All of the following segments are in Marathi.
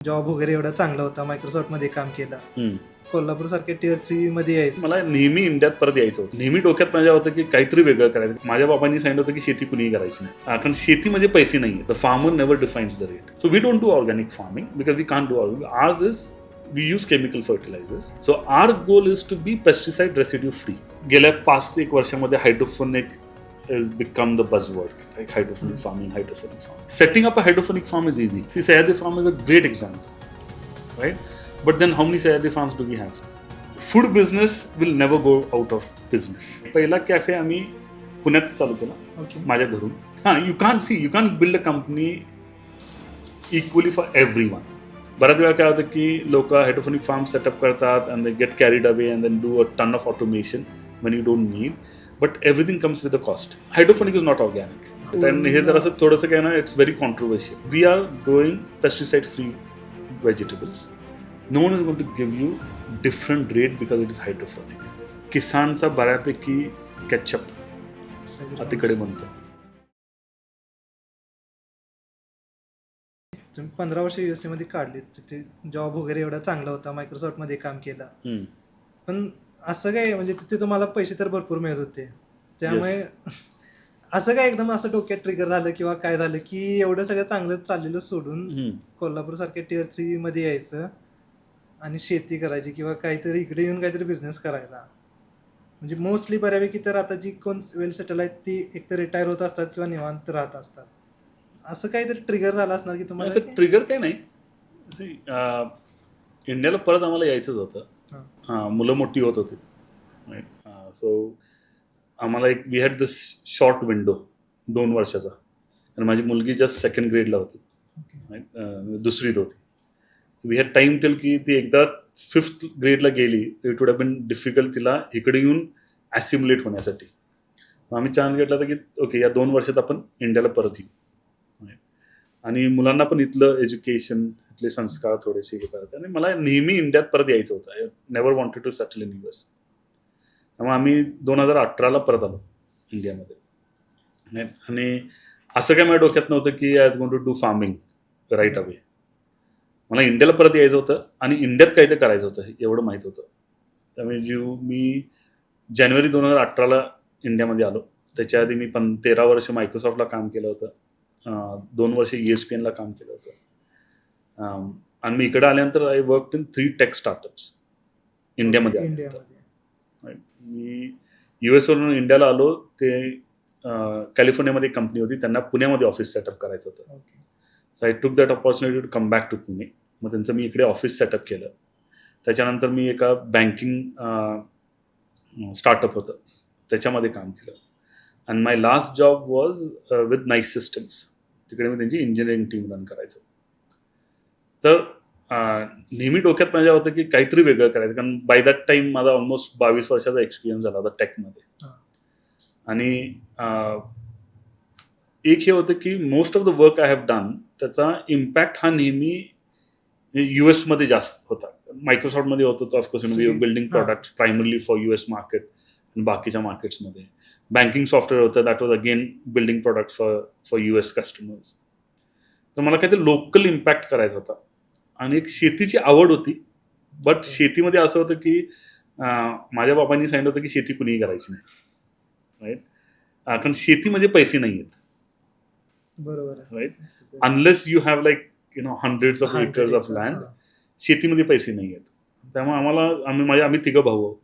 जॉब वगैरे एवढा चांगला होता, मायक्रोसॉफ्टमध्ये काम केलं. हम्म. कोल्हापूर सारख्या टियर 3 मध्ये यायचं. मला नेहमी इंडियात परत यायचं होतं. नेहमी डोक्यात माझ्या होतं की काहीतरी वेगळं करायचं. माझ्या बाबांनी सांगितलं होतं की शेती कुणीही करायची नाही, कारण शेतीमध्ये पैसे नाही. The farmer never defines the rate. So we don't do organic farming because we can't do organic. Ours is we use chemical fertilizers. So our goal is to be pesticide residue free. गेल्या 5-1 वर्षामध्ये हायड्रोफोनिक has become the buzzword, like hydroponic farming. Setting up a hydroponic farm is easy. See, Sahyadri farm is a great example, right? But then how many Sahyadri farms do we have? Food business will never go out of business. पहिला कॅफे आम्ही पुण्यात चालू केला माझ्या घरून. You can't build a company equally for everyone. बऱ्याच वेळा काय होतं की लोक हायड्रोफोनिक फार्म सेटअप करतात and they get carried away and then do a ton of automation when you don't need, but everything comes with a cost. Hydroponic is not organic. And हे जर असं थोडंसं काय ना, it's very controversial. We are growing pesticide free vegetables. No one is going to give you different rate because it is hydroponic. किसानचा बऱ्यापैकी केचप तिकडे बनतो. तुम्ही 15 वर्ष USA मध्ये काढली, तिथे जॉब वगैरे एवढा चांगला होता, मायक्रोसॉफ्टमध्ये काम केलं. पण असं काय म्हणजे तिथे तुम्हाला पैसे तर भरपूर मिळत होते, त्यामुळे असं काय एकदम असं डोक्यात ट्रिगर झालं किंवा काय झालं की एवढं सगळं चांगलं चाललेलं सोडून कोल्हापूर सारख्या टियर 3 मध्ये यायचं आणि शेती करायची किंवा काहीतरी इकडे येऊन काहीतरी बिझनेस करायला? म्हणजे मोस्टली बऱ्यापैकी तर आता जी कोण वेल सेटल आहेत ती एकतर रिटायर होत असतात किंवा निवांत राहत असतात. असं काहीतरी ट्रिगर झालं असणार की तुम्हाला? असं ट्रिगर काही नाही. इंडियाला परत आम्हाला यायचंच होतं. मुलं मोठी होत होती. सो आम्हाला एक we had this short window 2 वर्षाचा, आणि माझी मुलगी जस्ट 2nd ग्रेडला होती, दुसरीत होती. वी हॅड टाईम टिल की ती एकदा 5th ग्रेडला गेली, it would have been difficult तिला इकडे येऊन ॲसिम्युलेट होण्यासाठी. आम्ही चान्स घेतला होता की ओके, या 2 वर्षात आपण इंडियाला परत येऊ आणि मुलांना पण इथलं एज्युकेशन, इथले संस्कार थोडेसे हे करतात. आणि मला नेहमी इंडियात परत यायचं होतं. I never wanted to settle in US. त्यामुळे आम्ही 2018ला परत आलो इंडियामध्ये. आणि असं काय माझ्या डोक्यात नव्हतं की I going to do farming right away. मला इंडियाला परत यायचं होतं आणि इंडियात काही ते करायचं होतं एवढं माहीत होतं. त्यामुळे मी जानेवारी 2018ला इंडियामध्ये आलो. त्याच्या आधी मी 13 वर्ष मायक्रोसॉफ्टला काम केलं होतं, 2 वर्ष ESPNला काम केलं होतं. आणि मी इकडे आल्यानंतर I work in 3 tech startups इंडियामध्ये. मी US वरून इंडियाला आलो, ते कॅलिफोर्नियामध्ये एक कंपनी होती, त्यांना पुण्यामध्ये ऑफिस सेटअप करायचं होतं. So I took that opportunity to come back to Pune. मग त्यांचं मी इकडे ऑफिस सेटअप केलं. त्याच्यानंतर मी एका बँकिंग स्टार्टअप होतं त्याच्यामध्ये काम केलं. And my last job was with nice systems. तिकडे मी त्यांची इंजिनिअरिंग टीम रन करायचो. तर नेहमी डोक्यात माझ्या होतं की काहीतरी वेगळं करायचं, कारण बाय दॅट टाईम माझा ऑलमोस्ट 22 वर्षाचा एक्सपिरियन्स झाला होता टेकमध्ये. आणि एक हे होतं की most of the work I have done, त्याचा इम्पॅक्ट हा नेहमी US मध्ये जास्त होता. मायक्रोसॉफ्टमध्ये होतो तर of course we building products primarily for US market आणि बाकीच्या मार्केट्समध्ये. बँकिंग सॉफ्टवेअर होतं, that was again building products for US customers. तर मला काहीतरी लोकल इम्पॅक्ट करायचा होता आणि एक शेतीची आवड होती. बट शेतीमध्ये असं होतं की माझ्या बाबांनी सांगितलं होतं की शेती कुणीही करायची नाही, राईट? कारण शेतीमध्ये पैसे नाही आहेत, बरोबर, right? Unless you have like hundreds of acres of land. शेतीमध्ये पैसे नाही आहेत. त्यामुळे आम्ही 3 भाऊ आहोत.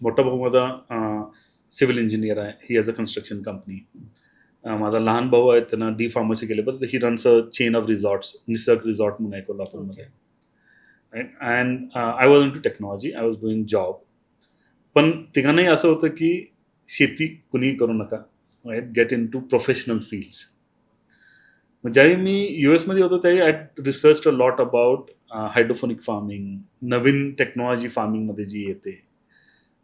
मोठा भाऊ माझा सिव्हिल इंजिनियर आहे, he has a construction company. माझा लहान भाऊ आहे, त्यांना डी फार्मसी केले, but he runs a chain of resorts, Nisarg resort म्हणून आहे कोल्हापूरमध्ये. And I was into technology, I was doing job. पण तिघांनाही असं होतं की शेती कुणीही करू नका, right? Get in to professional fields. ज्यावेळी मी US मध्ये होतो त्यावेळी I research a lot about hydroponic farming, नवीन टेक्नॉलॉजी फार्मिंगमध्ये जी येते.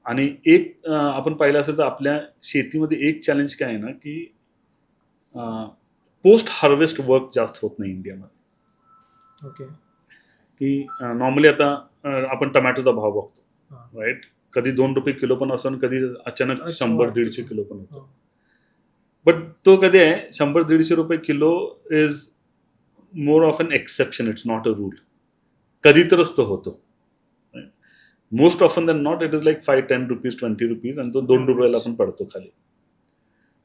आणि एक आपण पाहिलं असेल तर आपल्या शेतीमध्ये एक चॅलेंज काय आहे ना, की पोस्ट हार्वेस्ट वर्क जास्त होत नाही इंडियामध्ये. ओके. की नॉर्मली आता आपण टमॅटोचा भाव बघतो, राईट? कधी $2 किलो पण असतो आणि कधी अचानक 100-150 किलो पण होतो. बट तो कधी आहे 100-150 रुपये kilo is more of an exception, it's not a rule. कधी तरच तो होतो. Most often than not it is like 5-10 rupees 20 rupees आणि तो 2 रुपयाला पण पडतो खाली.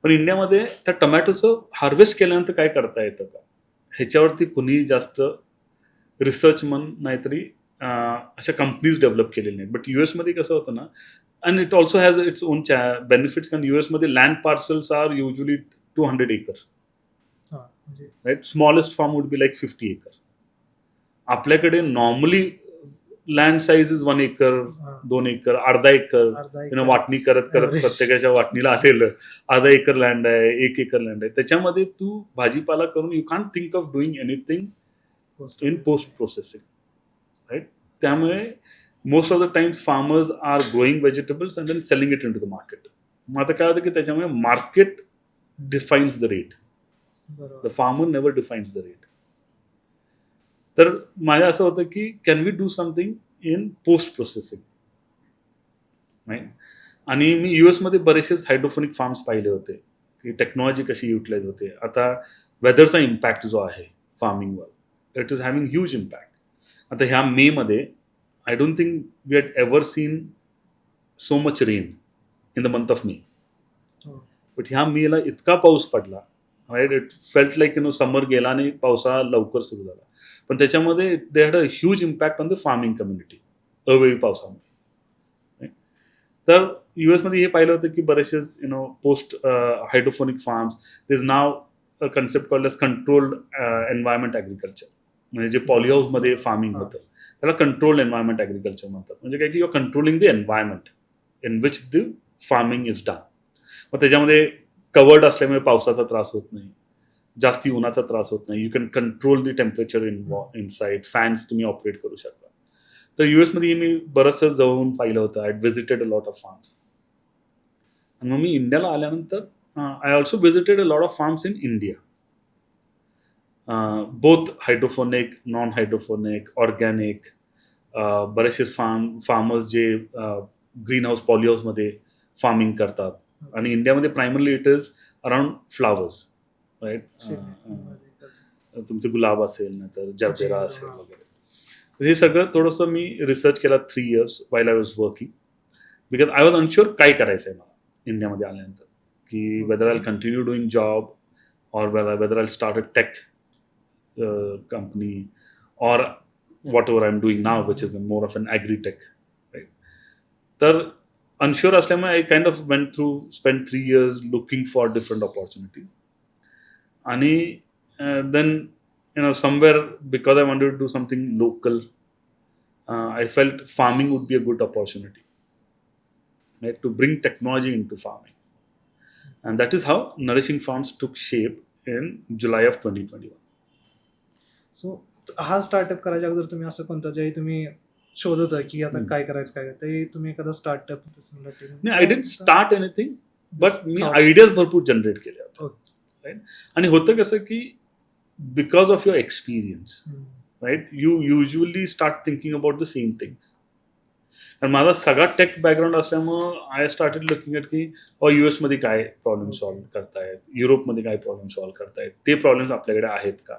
पण इंडियामध्ये त्या टोमॅटोचं हार्वेस्ट केल्यानंतर काय करता येतं का, ह्याच्यावरती कुणीही जास्त रिसर्च नाहीतरी अशा कंपनीज डेव्हलप केलेल्या नाहीत. बट युएसमध्ये कसं होतं ना, and it also has its own benefits, कारण युएसमध्ये land parcels are usually 200 acre, right. Smallest farm would be like 50 acre. आपल्याकडे normally land size is 1 acre 2 acre अर्धा एकर वाटणी करत प्रत्येकाच्या वाटणीला आलेलं अर्धा एकर लँड आहे, 1 एकर लँड आहे. त्याच्यामध्ये तू भाजीपाला करून you can't think of doing anything in post processing, right. त्यामुळे most of the times farmers are growing vegetables and then selling it in to the market. मग आता काय होतं की त्याच्यामुळे market defines the rate, the farmer never defines the rate. तर माझं असं होतं की can we do something in post processing, right. आणि मी युएसमध्ये बरेचसेच हायड्रोफोनिक फार्म्स पाहिले होते की टेक्नॉलॉजी कशी युटिलाइज होते. आता वेदरचा इम्पॅक्ट जो आहे फार्मिंगवर, it is having huge impact. आता ह्या मेमध्ये I don't think we had ever seen so much rain in the month of May. But ह्या मेला इतका पाऊस पडला, right. It felt like summer गेला आणि पावसाळा लवकर सुरू झाला. पण त्याच्यामध्ये they had a huge impact on the farming community अवेळी पावसामुळे. तर युएसमध्ये हे पाहिलं होतं की बरेचसेच post hydroponic farms, they is now a concept called as controlled environment agriculture. म्हणजे जे पॉलीहाऊसमध्ये फार्मिंग होतं त्याला कंट्रोल्ड एन्व्हायरमेंट ॲग्रिकल्चर म्हणतात. म्हणजे काय की you are controlling the environment in which the farming is done. मग त्याच्यामध्ये कवर्ड असल्यामुळे पावसाचा त्रास होत नाही, जास्ती उन्हाचा त्रास होत नाही. You can control the temperature inside, fans तुम्ही ऑपरेट करू शकता. तर युएसमध्ये मी बरंचसं जाऊन पाहिलं होतं. I visited a lot of farms. आणि मग मी इंडियाला आल्यानंतर I also visited a lot of farms in India, both hydroponic, non hydroponic, organic. बरेचसे फार्मर्स जे ग्रीन हाऊस पॉलीहाऊसमध्ये फार्मिंग करतात. आणि इंडियामध्ये primarily it is around flowers, right. तुमचे गुलाब असेल ना तर जरबेरा असेल वगैरे. तर हे सगळं थोडंसं मी रिसर्च केला 3 years while I was working, because I was unsure काय करायचं आहे मला इंडियामध्ये आल्यानंतर, की whether I continue doing job or whether I'll start a tech company or whatever I'm doing now, which is more of an agri-tech, right? तर unsure असल्यामुळे I kind of spent 3 years looking for different opportunities. आणि then somewhere, because I wanted to do something local, I felt farming would be a good opportunity, right, to bring technology into farming. And that is how Nourishing Farms took shape in July of 2021. So हा स्टार्टअप करायच्या अगोदर तुम्ही असं कोणतं जे तुम्ही शोधत होता की आता काय करायचं काय ते तुम्ही एखादा स्टार्टअप? नाही, I didn't start anything, but मी आयडियाज भरपूर जनरेट केल्या होत्या, राईट. आणि होतं कसं की because of your experience, right, you usually start thinking about the same things. कारण माझा सगळा टेक बॅकग्राऊंड असल्यामुळं आय स्टार्टेड लुकिंग ॲट की युएसमध्ये काय प्रॉब्लेम सॉल्व्ह करतायत, युरोपमध्ये काय प्रॉब्लेम सॉल्व्ह करतायत, ते प्रॉब्लेम्स आपल्याकडे आहेत का,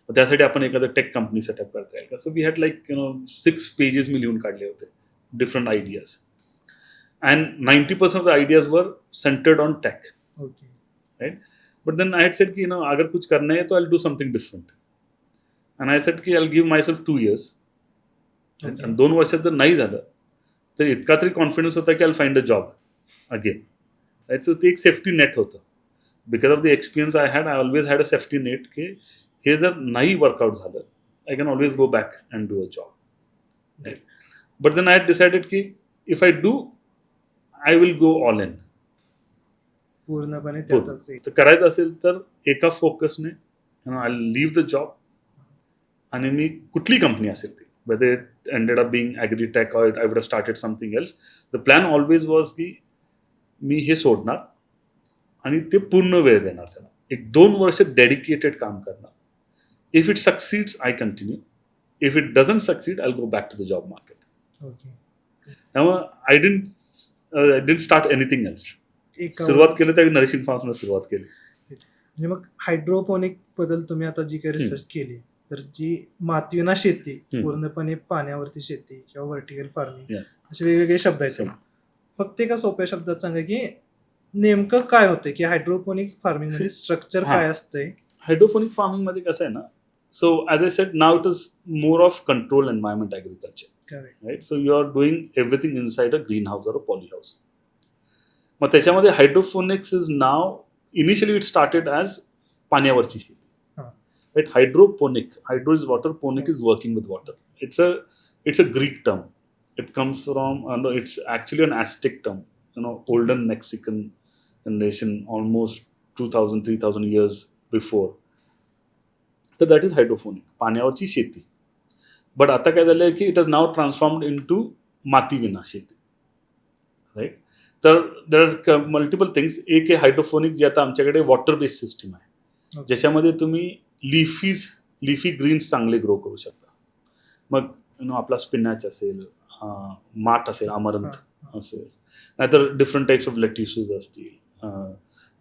मग त्यासाठी आपण एखादं टेक कंपनी सेटअप करता येईल का. So we had like 6 pages मी लिहून काढले होते, different ideas. And 90% of the ideas वर centred on tech, right. But then I had said की अगर कुछ करना है तो I do something different. And I said की आय गिव्ह मायसेल्फ 2 years. आणि 2 वर्षात जर नाही झालं तर इतका तरी कॉन्फिडन्स होता की I find a job again, right. So ते एक सेफ्टी नेट होतं. Because of the experience I had, I always had a safety net की हे जर नाही वर्कआउट झालं I can always go back and do a job, right. But then I had decided की if I do I will go all in, पूर्णपणे. तर करायचं असेल तर एका फोकसने आय लीव्ह द जॉब. आणि मी कुठली कंपनी असेल ती, whether it ended up being agri-tech or I would have started something else, the plan always was की मी हे सोडणार आणि ते पूर्ण वेळ देणार त्याला, 1-2 वर्ष डेडिकेटेड काम करणार. If it succeeds I continue, if it doesn't succeed I go back to the job market. त्यामुळे I didn't start anything else. सुरुवात केली तर नरिशिंग फार्म्सने सुरुवात केली. म्हणजे मग हायड्रोपोनिक बद्दल तुम्ही आता जी काही रिसर्च केली तर जी मातीविना शेती, हम्म. पूर्णपणे पाण्यावरती शेती किंवा व्हर्टिकल फार्मिंग, Yeah. असे वेगवेगळे शब्द आहेत त्याला. फक्त एका सोप्या शब्दात सांगा की नेमकं काय होतं की हायड्रोपोनिक फार्मिंग मध्ये स्ट्रक्चर हा. काय असतंय. हायड्रोपोनिक फार्मिंग मध्ये कसं आहे ना, so as I said now it is more of control environment agriculture, Correct. Right. So you are doing everything inside a greenhouse or a polyhouse. मग त्याच्यामध्ये hydroponics is now, initially it started as पाण्यावरची शेती, हा. Right. Hydroponic, hydro is water, ponic is working with water. It's a Greek term. It comes from, no, it's actually an Aztec term, olden Mexican nation, almost 2,000, 3,000 years before. तर दॅट इज हायड्रोफोनिक, पाण्यावरची शेती. बट आता काय झालं की it is now transformed into मातीविना शेती, राईट. तर देर आर मल्टिपल थिंग्स. एक आहे हायड्रोफोनिक, जे आता आमच्याकडे वॉटर बेस्ड सिस्टीम आहे, Okay. ज्याच्यामध्ये तुम्ही लिफी ग्रीन्स चांगले ग्रो करू शकता. मग आपला स्पिनॅच असेल, माठ असेल, अमरंथ असेल, नाहीतर डिफरंट टाईप्स ऑफ लेट्युसेस असतील,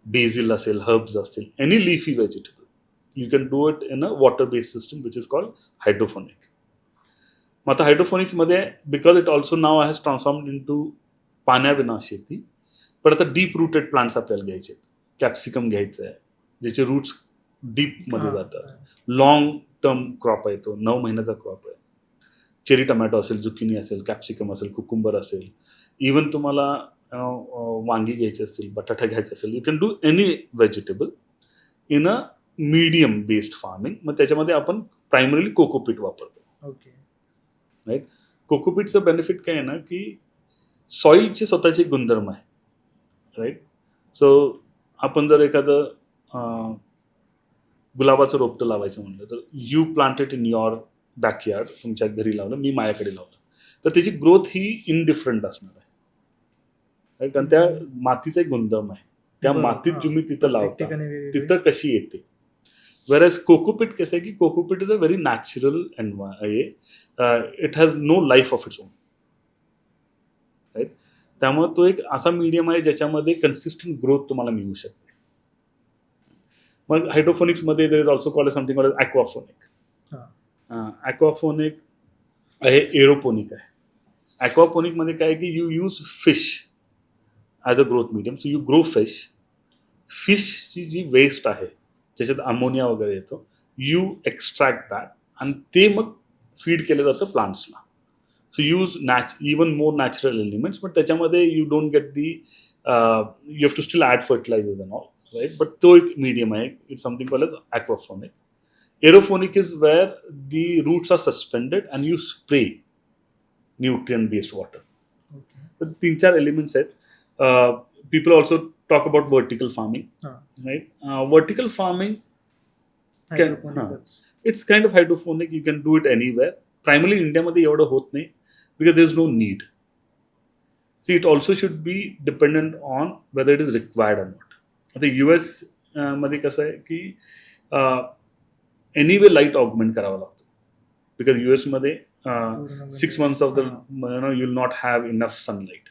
बेझिल असेल, हर्ब्स असतील, any leafy vegetable you can do it in a water based system which is called hydroponic. मग आता हायड्रोफोनिक्समध्ये because it also now has transformed into पाण्याविना शेती, पण आता डीप रूटेड प्लांट्स आपल्याला घ्यायचे. कॅप्सिकम घ्यायचं आहे, ज्याचे रूट्स डीपमध्ये जातात. लॉंग टर्म क्रॉप आहे तो, 9 महिन्याचा क्रॉप आहे. चेरी टमॅटो असेल, झुकिनी असेल, कॅप्सिकम असेल, कुकुंबर असेल, इवन तुम्हाला वांगी घ्यायची असतील, बटाटा घ्यायचा असेल, you can do any vegetable in a medium based farming. मग त्याच्यामध्ये आपण प्रायमरीली कोकोपीट वापरतो, ओके. राईट. कोकोपीटचं बेनिफिट काय आहे ना, की सॉईलचे स्वतःचे गुणधर्म आहे, राईट. सो आपण जर एखादं गुलाबाचं रोपटं लावायचं म्हणलं तर you planted in your backyard, तुमच्या घरी लावलं, मी माझ्याकडे लावलं, तर त्याची ग्रोथ ही इनडिफरंट असणार आहे, राईट. कारण त्या मातीचा एक गुणधर्म आहे, त्या मातीत तुम्ही तिथं लावता तिथं कशी येते. वेरॅज कोकोपीट कसं आहे की cocopeat is a very natural it has no life of its own, right. त्यामुळे तो एक असा मीडियम आहे ज्याच्यामध्ये कन्सिस्टंट ग्रोथ तुम्हाला मिळू शकते. मग हायड्रोफोनिक्समध्ये there is also called something called aquaponic. Aquaponic आहे, एरोपोनिक आहे. ॲक्वाफोनिकमध्ये काय की you use fish as a growth medium. So you grow फिशची जी वेस्ट आहे, ज्याच्यात अमोनिया वगैरे येतो, यू एक्स्ट्रॅक्ट दॅट आणि ते मग फीड केलं जातं प्लांट्सला. So use even more natural elements, but त्याच्यामध्ये you don't get the you have to still add fertilisers and all, right. But तो एक मीडियम आहे. It's something called as aquaponic. Aeroponic is where the roots are suspended and you spray nutrient-based water. Okay. तर 3-4 elements आहेत. People also talk about vertical farming, right? Vertical farming, it's kind of hydroponic. You can do it anywhere. Primarily इंडियामध्ये एवढं होत नाही because there is no need. See, it also should be dependent on whether it is required or not. आता US मध्ये कसं आहे की एनिवे लाईट ऑगमेंट करावा लागतो, बिकॉज US मध्ये 6 months of the you will not have enough sunlight.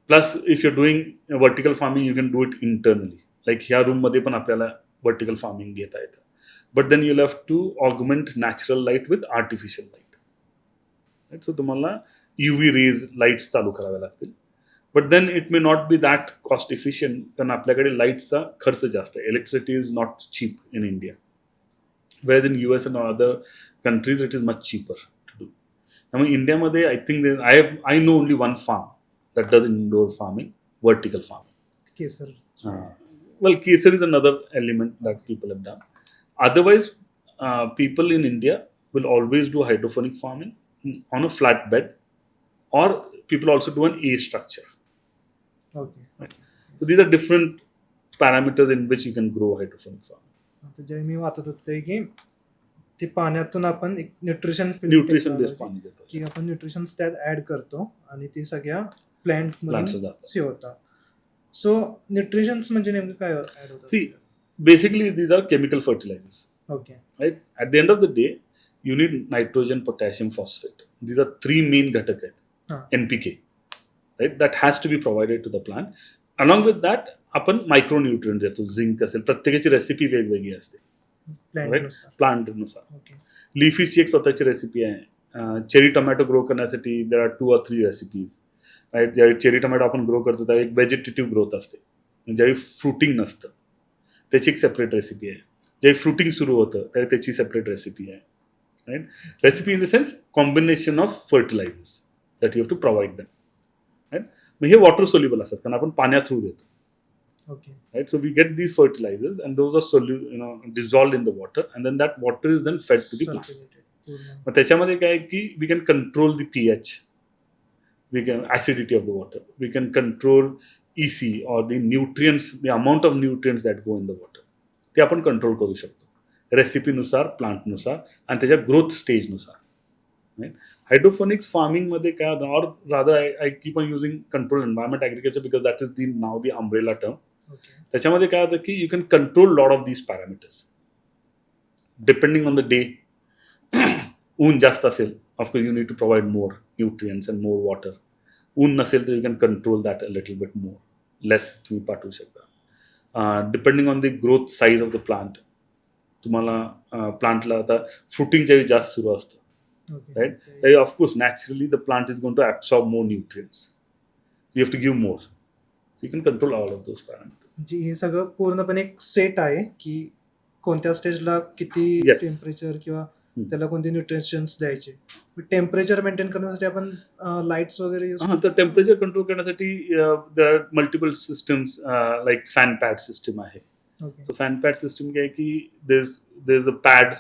Plus if you doing vertical farming you can do it internally, like ह्या रूममध्ये पण आपल्याला वर्टिकल फार्मिंग घेता येतं. But then you'll have to augment natural light with artificial light, right? So तुम्हाला UV rays लाईट्स चालू कराव्या लागतील. But then it may not be that cost efficient, कारण आपल्याकडे लाईटचा खर्च जास्त आहे. Electricity is not cheap in India, whereas in US and other countries it is much cheaper to do. त्यामुळे इंडियामध्ये I think I know only one farm that does indoor farming, vertical farming. Kesar. Well, kesar is another element that people have done. Otherwise, people in India will always do hydroponic farming on a flat bed, or people also do an A structure. Okay. So these are different parameters in which you can grow hydroponic farming. आता जे मी वाचत होते की ते पाण्यातून आपण एक न्यूट्रिशन बेस्ड पाणी देतो की आपण न्यूट्रिशन त्यात ऍड करतो आणि ते सगळ्या प्लांट मध्ये होता. सो न्यूट्रिशन्स म्हणजे नेमकं काय ऍड होतं? See, basically these are chemical fertilizers. Okay. Right? At the end of the day, you need nitrogen, potassium, phosphate. These are 3 main घटक आहेत. NPK, right? That has to be provided to the plant. Along with that, आपण मायक्रोन्यूट्रिएंट देतो. झिंक असेल, प्रत्येकाची रेसिपी वेगवेगळी असते. प्लॅन्टनुसार. प्लांटनुसार. ओके. लीफीची एक स्वतःची रेसिपी आहे. चेरी टोमॅटो ग्रो करण्यासाठी there are 2 or 3 recipes. Right, ज्यावेळी चेरी टोमॅटो आपण ग्रो करतो त्यावेळी एक व्हेजिटेटिव्ह ग्रोथ असते, ज्यावेळी फ्रुटिंग नसतं त्याची एक सेपरेट रेसिपी आहे. ज्यावेळी फ्रुटिंग सुरू होतं त्यावेळी त्याची सेपरेट रेसिपी आहे. Right, recipe in the sense combination of fertilisers that you have to provide them. Right, मग हे वॉटर सोल्युबल असतात कारण आपण पाण्या थ्रू देतो. Okay. Right, so we get these fertilizers and those are dissolved in the water and then that water is then fed to the plant. Sulfinated. मग त्याच्यामध्ये काय आहे की we can control the pH, we can acidity of the water, we can control EC or the nutrients, the amount of nutrients that go in the water. ते आपण कंट्रोल करू शकतो रेसिपीनुसार, प्लांटनुसार आणि त्याच्या ग्रोथ स्टेजनुसार. हायड्रोपोनिक्स फार्मिंगमध्ये काय होतं, or rather I keep on using control environment agriculture because that is the now the umbrella term. Okay. त्याच्यामध्ये काय होतं की you can control lot of these parameters depending on the day. ऊन जास्त असेल of course you need to provide more nutrients and more water. ऊन नसेल तर you can control that a little bit more, less तुम्ही पाठवू शकता. Depending on the growth size of the plant, तुम्हाला प्लांटला आता फ्रुटिंगच्या वेळी जास्त सुरू असतं. Okay. Right? Then of course naturally the plant is going to absorb more nutrients. You have to give more. So you can control all of those parameters. म्हणजे हे सगळं पूर्णपणे एक सेट आहे की कोणत्या स्टेजला किती Yes. टेम्परेचर किंवा त्याला कोणते न्यूट्रिशन्स द्यायचे. टेम्परेचर मेंटेन करण्यासाठी आपण लाईट्स वगैरे यूज तर टेम्परेचर कंट्रोल करण्यासाठी there are multiple systems like fan pad system आहे. Okay. So fan pad system काय की there's a pad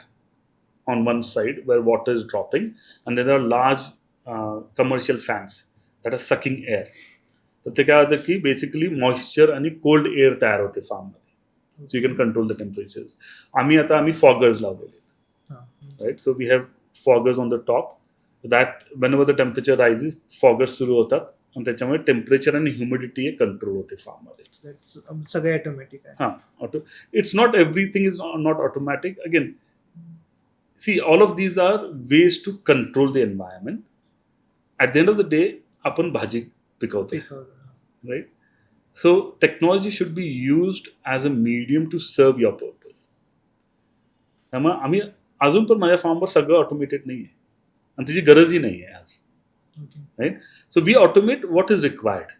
on one side where water is dropping and there are large commercial fans that are sucking air. तर ते काय होतं की बेसिकली मॉइश्चर आणि कोल्ड एअर तयार होते फार्ममध्ये. So you can control the temperatures. आम्ही फॉगर्स लावलेले आहेत. Right, so we have foggers on the top that whenever the temperature rises foggers सुरू होतात आणि त्याच्यामुळे टेम्परेचर आणि ह्युमिडिटी हे कंट्रोल होते फार्ममध्ये. सगळे ऑटोमॅटिक आहे. हां, it's not everything is not automatic. Again see, all of these are ways to control the environment. At the end of the day, आपण भाजी पिकवतो. Right? So technology should be used as a medium to serve your purpose. त्यामुळे आम्ही अजून पण माझ्या फार्मवर सगळं ऑटोमेटेड नाही आहे आणि त्याची गरजही नाही आहे आज. Right, so we automate what is required.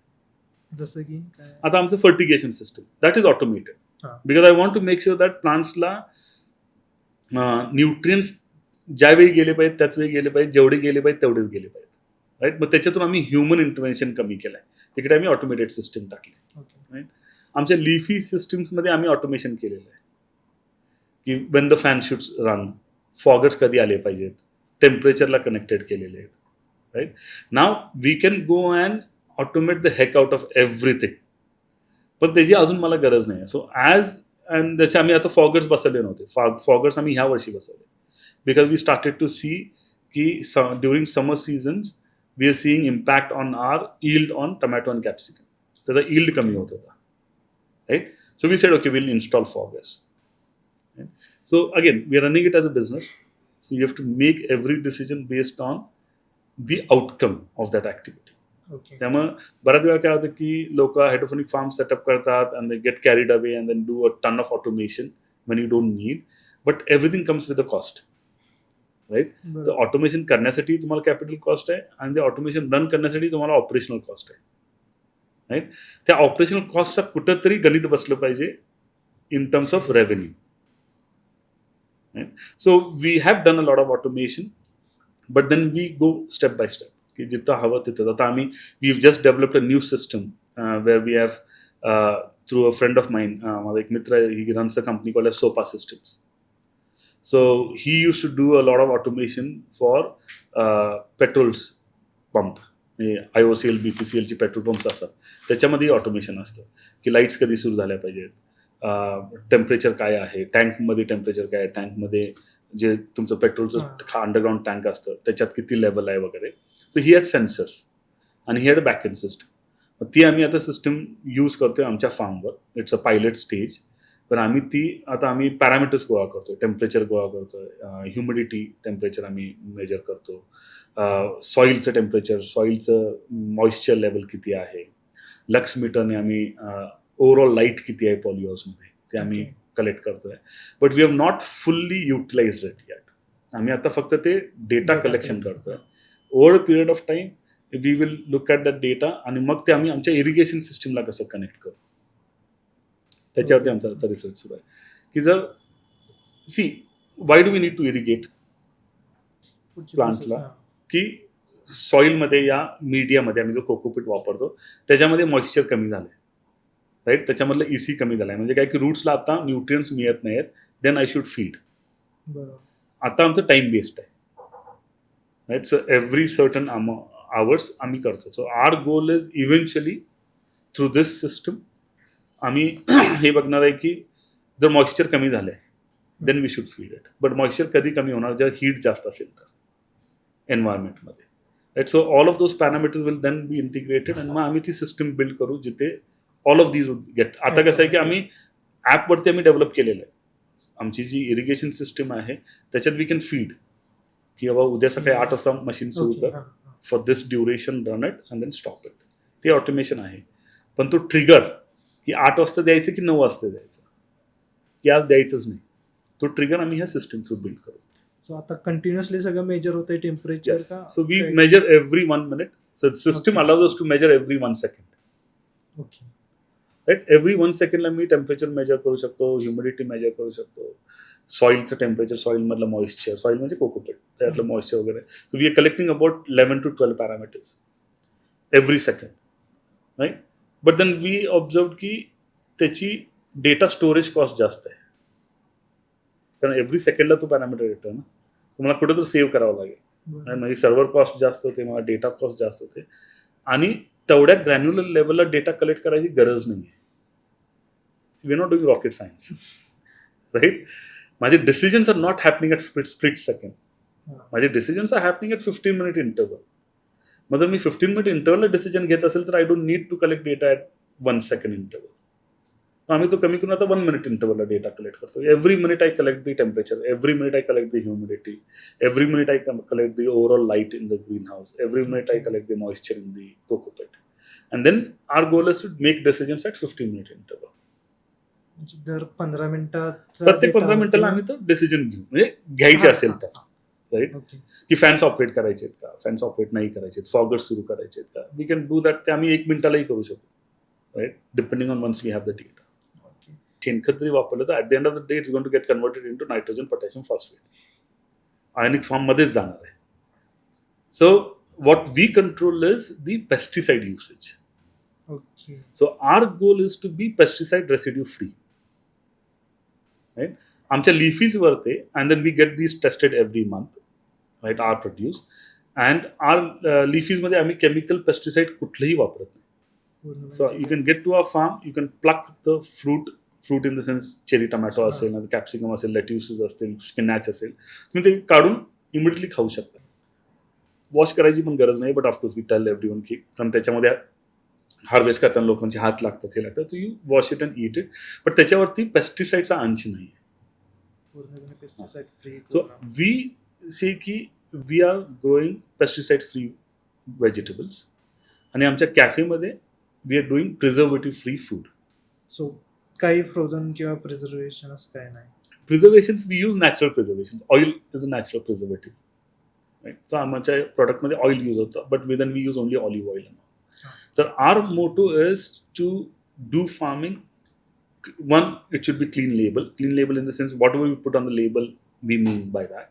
जसं की आता आमचं fertigation system that is automated because I want to make sure that प्लांट्सला न्यूट्रियन्स ज्यावेळी गेले पाहिजेत त्याच वेळी गेले पाहिजे, जेवढे गेले पाहिजे तेवढेच गेले पाहिजेत. राईट, मग त्याच्यातून आम्ही ह्युमन इंटरव्हेन्शन कमी केलं आहे, तिकडे आम्ही ऑटोमेटेड सिस्टम टाकले. राईट, आमच्या लिफी सिस्टम्समध्ये आम्ही ऑटोमेशन केलेलं आहे की when the fan should run, foggers कधी आले पाहिजेत, टेम्परेचरला कनेक्टेड केलेले आहेत. Right, now we can go and automate the heck out of everything, पण त्याची अजून मला गरज नाही आहे. सो अँड त्याचे आम्ही आता फॉगर्स बसवले नव्हते. फॉगर्स आम्ही ह्या वर्षी बसवले because we started to see की during summer seasons we are seeing impact on our yield on tomato and capsicum. त्याचा यील्ड कमी होत होता. Right, so we said okay will install foggers. So again we are running it as a business. So you have to make every decision based on the outcome of that activity. त्यामुळे बऱ्याच वेळा काय होतं की लोक हायड्रोपोनिक फार्म सेटअप करतात and they get carried away and then do a ton of automation when you don't need, but everything comes with a cost. Right, तर ऑटोमेशन करण्यासाठी तुम्हाला कॅपिटल कॉस्ट आहे आणि ते ऑटोमेशन रन करण्यासाठी तुम्हाला ऑपरेशनल कॉस्ट आहे. राईट, त्या ऑपरेशनल कॉस्टचा कुठंतरी गणित बसलं पाहिजे in terms of revenue. Right, so we have done a lot of automation but then we go step by step की जिथं हवं तिथं. आता आम्ही we just developed a new system where we have through a friend of mine, माझा एक मित्र आहे, he runs a company called as SOPA Systems. So he used to do a lot of automation for petrol pump. IOCL, BPCL ची पेट्रोल पंप्स असतात त्याच्यामध्ये ऑटोमेशन असतं की लाईट्स कधी सुरू झाल्या पाहिजेत, टेम्परेचर काय आहे, टँकमध्ये टेम्परेचर काय आहे, टँकमध्ये जे तुमचं पेट्रोलचं अंडरग्राऊंड टँक असतं त्याच्यात किती लेवल आहे वगैरे. सो ही हॅड सेन्सर्स आणि he had a backend system. ती आम्ही आता सिस्टम यूज करतोय आमच्या फार्मवर. It's a pilot stage. पण आम्ही पॅरामीटर्स गोळा करतोय, टेम्परेचर गोळा करतोय, ह्युमिडिटी टेम्परेचर आम्ही मेजर करतो, सॉईलचं टेम्परेचर, सॉईलचं मॉइश्चर लेवल किती आहे, लक्स मीटरने आम्ही ओव्हरऑल लाईट किती आहे पॉलिहाऊसमध्ये ते आम्ही कलेक्ट करतोय, but we have not fully utilise it yet. आम्ही आता फक्त ते डेटा कलेक्शन करतोय. Over a period of time we will look at that data आणि मग ते आम्ही आमच्या इरिगेशन सिस्टीमला कसं कनेक्ट करू, त्याच्यावरती आमचा आता रिसर्च सुरू आहे. की जर see why do we need to irrigate प्लांटला, की सॉईलमध्ये या मीडियामध्ये आम्ही जो कोकोपीट वापरतो त्याच्यामध्ये मॉइश्चर कमी झालं आहे, राईट. त्याच्यामधलं EC कमी झालं आहे, म्हणजे काय की रूट्सला आता न्यूट्रियन्स मिळत नाहीत, देन आय शुड फीड. आता आमचं टाईम बेस्ड आहे, right. So every certain hours आम्ही करतो. So our goal is eventually through this system आम्ही हे बघणार आहे की जर मॉइश्चर कमी झालं आहे then we should feed it. But moisture कधी कमी होणार, जर हीट जास्त असेल तर एन्व्हायरमेंटमध्ये, right. So all of those parameters will then be integrated आणि मग आम्ही ती सिस्टम बिल्ड करू जिथे all of these would get. आता कसं आहे की आम्ही ॲपवरती आम्ही डेव्हलप केलेलं आहे. आमची जी इरिगेशन सिस्टम आहे त्याच्यात वी कॅन फीड की बाबा उद्या सकाळी 8 वाजता मशीन सुरू कर, for this duration run it and then stop it. ते ऑटोमेशन आहे. पण तो ट्रिगर की 8 वाजता द्यायचं की 9 वाजता द्यायचं की आज द्यायचंच नाही, तो ट्रिगर आम्ही ह्या सिस्टम थ्रू बिल्ड करू. सो आता कंटिन्युअसली सगळं मेजर होतंय टेम्परेचर का? So we measure every 1 minute. So system allows us to measure every 1 second. Okay, right. Every 1 secondला मी टेम्परेचर मेजर करू शकतो, ह्युमिडिटी मेजर करू शकतो, सॉईलचं टेम्परेचर, सॉईलमधलं मॉइश्चर, सॉईल म्हणजे कोकोपीट त्यातलं मॉइश्चर वगैरे. So we are collecting about 11 to 12 parameters every second, right. But then we observe की त्याची डेटा स्टोरेज कॉस्ट जास्त आहे, कारण एव्हरी सेकंडला तो पॅरामीटर येतो ना, तुम्हाला कुठं तर सेव्ह करावं लागेल. माझी सर्व्हर कॉस्ट जास्त होते, मला डेटा कॉस्ट जास्त होते आणि तेवढ्या ग्रॅन्युलर लेवलला डेटा कलेक्ट करायची गरज नाही आहे. We are not doing rocket science, right. माझे decisions are not happening at split second. माझे decisions are happening at 15 minute interval. मग जर मी 15 minute इंटरवलला डिसिजन घेत असेल तर I don't need to collect data at 1 second interval. आम्ही तो कमी करून आता 1 minute इंटरवलला डेटा कलेक्ट करतो. Every minute I collect the temperature, every minute I collect the humidity, every minute I collect the overall light in the green house, every minute I collect the moisture in the cocopeat. And then our goal is to make decisions at 15 minute interval. दर 15 मिनिटात प्रत्येक 15 मिनिटाला आम्ही तो डिसिजन घेऊ, म्हणजे घ्यायचे असेल तर, राईट. की फॅन्स ऑपरेट करायचे आहेत का, फॅन्स ऑपरेट नाही करायचे आहेत, फॉगर्स सुरू करायचे आहेत का, वी कॅन डू दॅट. ते आम्ही 1 मिनिटालाही करू शकतो, right, depending on once we have the data. शेणखत जरी वापरलं तर at the end of the day it's going to get converted into nitrogen, potassium, phosphate. Ionic फॉर्ममध्येच जाणार आहे. So what we control is the pesticide usage. Okay, so our goal is to be pesticide residue free, right. आमच्या लिफीजवर ते, and then we get these tested every month, right, our produce. And R लिफीजमध्ये आम्ही केमिकल पेस्टिसाइड कुठलंही वापरत नाही. So you can get to a farm, you can pluck the fruit in the sense cherry tomato असेल, कॅप्सिकम असेल, लेट्युसेस असतील, स्पिनॅच असेल, तुम्ही ते काढून इमिडिएटली खाऊ शकता. वॉश करायची पण गरज नाही. But of course we tell everyone की, कारण त्याच्यामध्ये हार्वेस्ट करताना लोकांचे हात लागतात, हे लागतात, you wash it and eat it. But त्याच्यावरती पेस्टिसाइडचा अंश नाही आहे. सो वी से की we are growing pesticide free vegetables आणि आमच्या कॅफेमध्ये we are doing preservative free food. So काही फ्रोझन किंवा प्रिझर्वेशन असं काय नाही. Preservations we use natural preservation. Oil is a natural preservative, right. तर आमच्या प्रोडक्टमध्ये ऑइल यूज होतं, but within we use only olive oil. तर our motto is to do farming. One, it should be clean label. Clean label in the sense whatever we put on the label, we mean by that.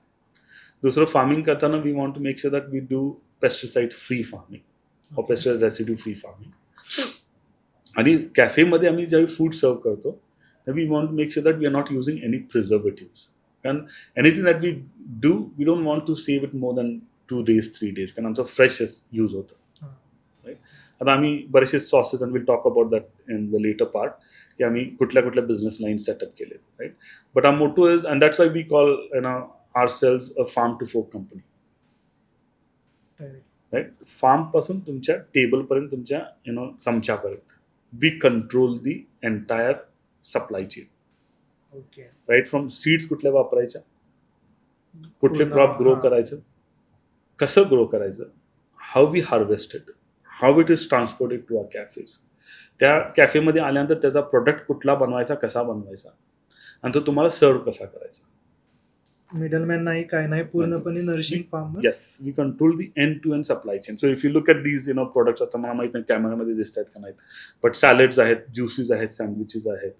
दूसरं, फार्मिंग करताना we want to make sure that we do pesticide free farming or pesticide residue free farming. आणि कॅफेमध्ये आम्ही ज्यावेळी फूड सर्व करतो we want to make sure that we are not using any preservatives. कारण anything that we do we don't want to save it more than 2 days 3 days, कारण आमचं फ्रेशच यूज होतं, राईट. आता आम्ही बरेचसे sauces, and will talk about that in the later part, की आम्ही कुठल्या कुठल्या बिझनेस लाईन सेटअप केले, right. But our motto is, and that's why we call ourselves a farm to fork company, right. फार्मपासून तुमच्या टेबलपर्यंत, तुमच्या चमच्यापर्यंत we control the entire supply chain, right. From seeds कुठल्या वापरायच्या, कुठले क्रॉप ग्रो करायचं, कसं ग्रो करायचं, how we harvested, how it is transported to our cafes. त्या कॅफेमध्ये आल्यानंतर त्याचा प्रोडक्ट कुठला बनवायचा, कसा बनवायचा, आणि तो तुम्हाला सर्व कसा करायचा. मिडलमॅन नाही, काय नाही, पूर्णपणे nourishing farm. Yes, we control the end to end supply chain. So if you look at these products, आता मला माहित नाही कॅमेरामध्ये दिसत आहेत का नाहीत, बट सॅलड्स आहेत, ज्युसेस आहेत, सँडविचेस आहेत,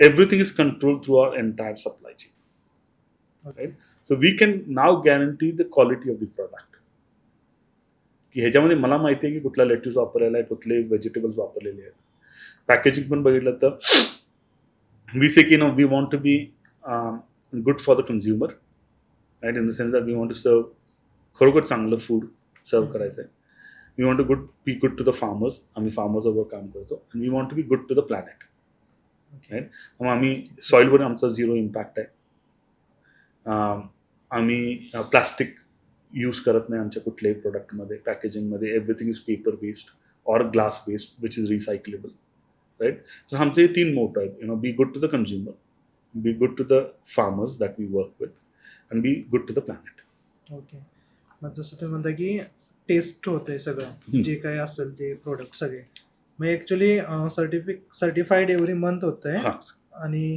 everything is control through our entire supply chain. Right. So we can now guarantee the quality of the product, की ह्याच्यामध्ये मला माहिती आहे की कुठला लेट्यूस वापरलेला आहे, कुठले व्हेजिटेबल्स वापरलेले आहेत. पॅकेजिंग पण बघितलं तर वी से की we want to be good for the consumer, right, in the sense that we want to serve खरोखर चांगलं फूड सर्व करायचं आहे. We want to be good to the farmers, आम्ही फार्मर्सबरोबर काम करतो, आणि we want to be good to the planet. Right. मग आम्ही सॉईलवर आमचा 0 इम्पॅक्ट आहे. आम्ही प्लास्टिक यूज करत नाही आमच्या कुठल्याही प्रोडक्टमध्ये, पॅकेजिंगमध्ये. Everything is paper based or glass based which is recyclable. Right. तर आमचे हे 3 मोटो आहेत. Be good to the consumer, be good to the farmers that we work with, and be good to the planet. Okay. मग जसं तुम्ही म्हणता की टेस्ट होतंय सगळं, जे काही असेल ते प्रोडक्ट सगळे, मग ॲक्च्युली सर्टिफाईड एव्हरी मंथ होत आहे, आणि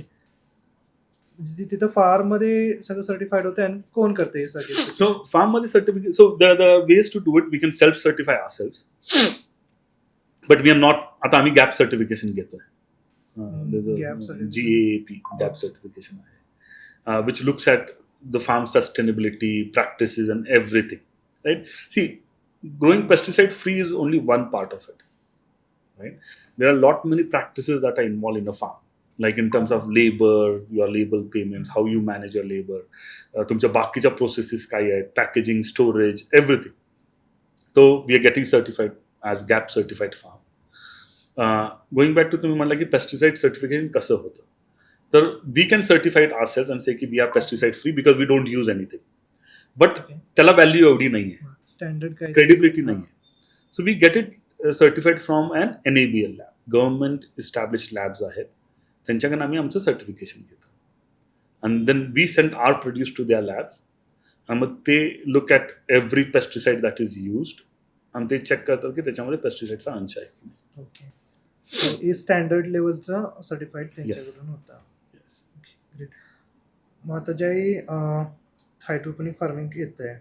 तिथं फार्ममध्ये सगळं सर्टिफाईड होतं, आणि कोण करते हे सर्टिफिकेट? सो फार्ममध्ये certificate, so there are ways to do it. We can self certify ourselves, but we are not. आता आम्ही गॅप सर्टिफिकेशन घेतोय, GAP गॅप सर्टिफिकेशन आहे, which looks at the farm sustainability practices and everything, right? See, growing pesticide free is only one part of it, right? There are many practices that are involved in a farm, like in terms of labor, your labor payments, how you manage your labor, तुमच्या बाकीच्या processes काय आहेत, packaging, storage, everything. So we are getting certified as GAP certified farm. Going back to तुम्ही म्हणला की pesticide certification कसं होतं, तर we can certify it ourselves and say की we are pesticide free because we don't use anything. But त्याला व्हॅल्यू एवढी नाही आहे, स्टँडर्ड काय, क्रेडिबिलिटी नाही आहे. So we get it certified from an NABL lab, government establish labs आहेत, त्यांच्याकडून आम्ही आमचं सर्टिफिकेशन घेतो, and then we send our produce to their labs, आणि मग ते look at every pesticide that is used, आणि ते चेक करतात की त्याच्यामध्ये पेस्टिसाइडचा अंश आहे. ओके. स्टँडर्ड लेवलचं सर्टिफाईड त्यांच्याकडून होता. ग्रेट. मग आता ज्याही हायड्रोपोनिक फार्मिंग येत आहे,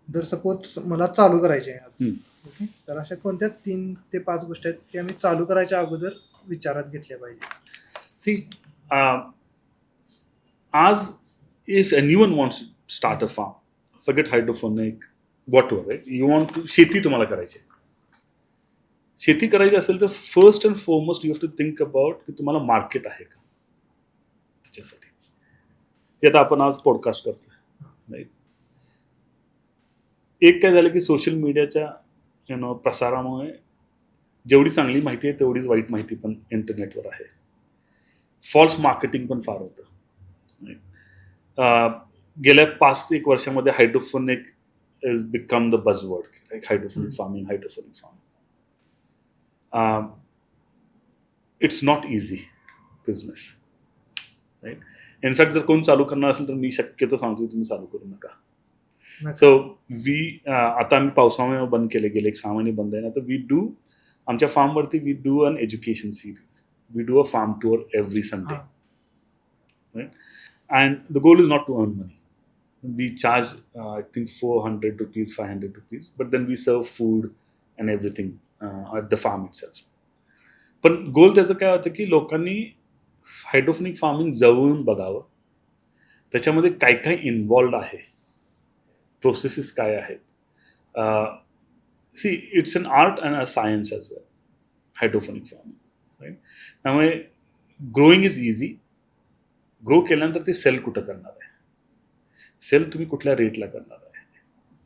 जर सपोज मला चालू करायचे आहे आज, ओके, तर अशा कोणत्या 3 ते 5 गोष्टी आहेत की आम्ही चालू करायच्या अगोदर विचारात घेतल्या पाहिजे? सी, आज if anyone wants to start a farm, forget hydroponic, whatever, right, you want to, शेती तुम्हाला करायची आहे. शेती करायची असेल तर first and foremost you have to think about की तुम्हाला मार्केट आहे का त्याच्यासाठी. ते आता आपण आज पॉडकास्ट करतोय, राईट. एक काय झालं की सोशल मीडियाच्या प्रसारामुळे जेवढी चांगली माहिती आहे तेवढीच वाईट माहिती पण इंटरनेटवर आहे. फॉल्स मार्केटिंग पण फार होतं. गेल्या 5-1 वर्षामध्ये hydroponic is become the buzzword, like hydroponic farming, hydroponic farming. It's not easy business, right. In fact जर कोण चालू करणार असेल तर मी शक्यतो सांगतो तुम्ही चालू करू नका. सो आता आम्ही पावसामुळे बंद केले, गेले 1 6 महिने बंद आहे ना, तर वी डू आमच्या फार्मवरती we do an education series, we do a farm tour every Sunday, right. And the goal is not to earn money. We charge I think 400 rupees, 500 rupees, but then we serve food and everything at the farm itself. पण गोल त्याचं काय होतं की लोकांनी हायड्रोपोनिक फार्मिंग जवळून बघावं, त्याच्यामध्ये काय काय इन्व्हॉल्ड आहे, प्रोसेसेस काय आहेत. See, it's an art and a science as well, hydroponic farming, right. त्यामुळे ग्रोईंग इज इझी. ग्रो केल्यानंतर ते सेल कुठं करणार आहे, सेल तुम्ही कुठल्या रेटला करणार आहे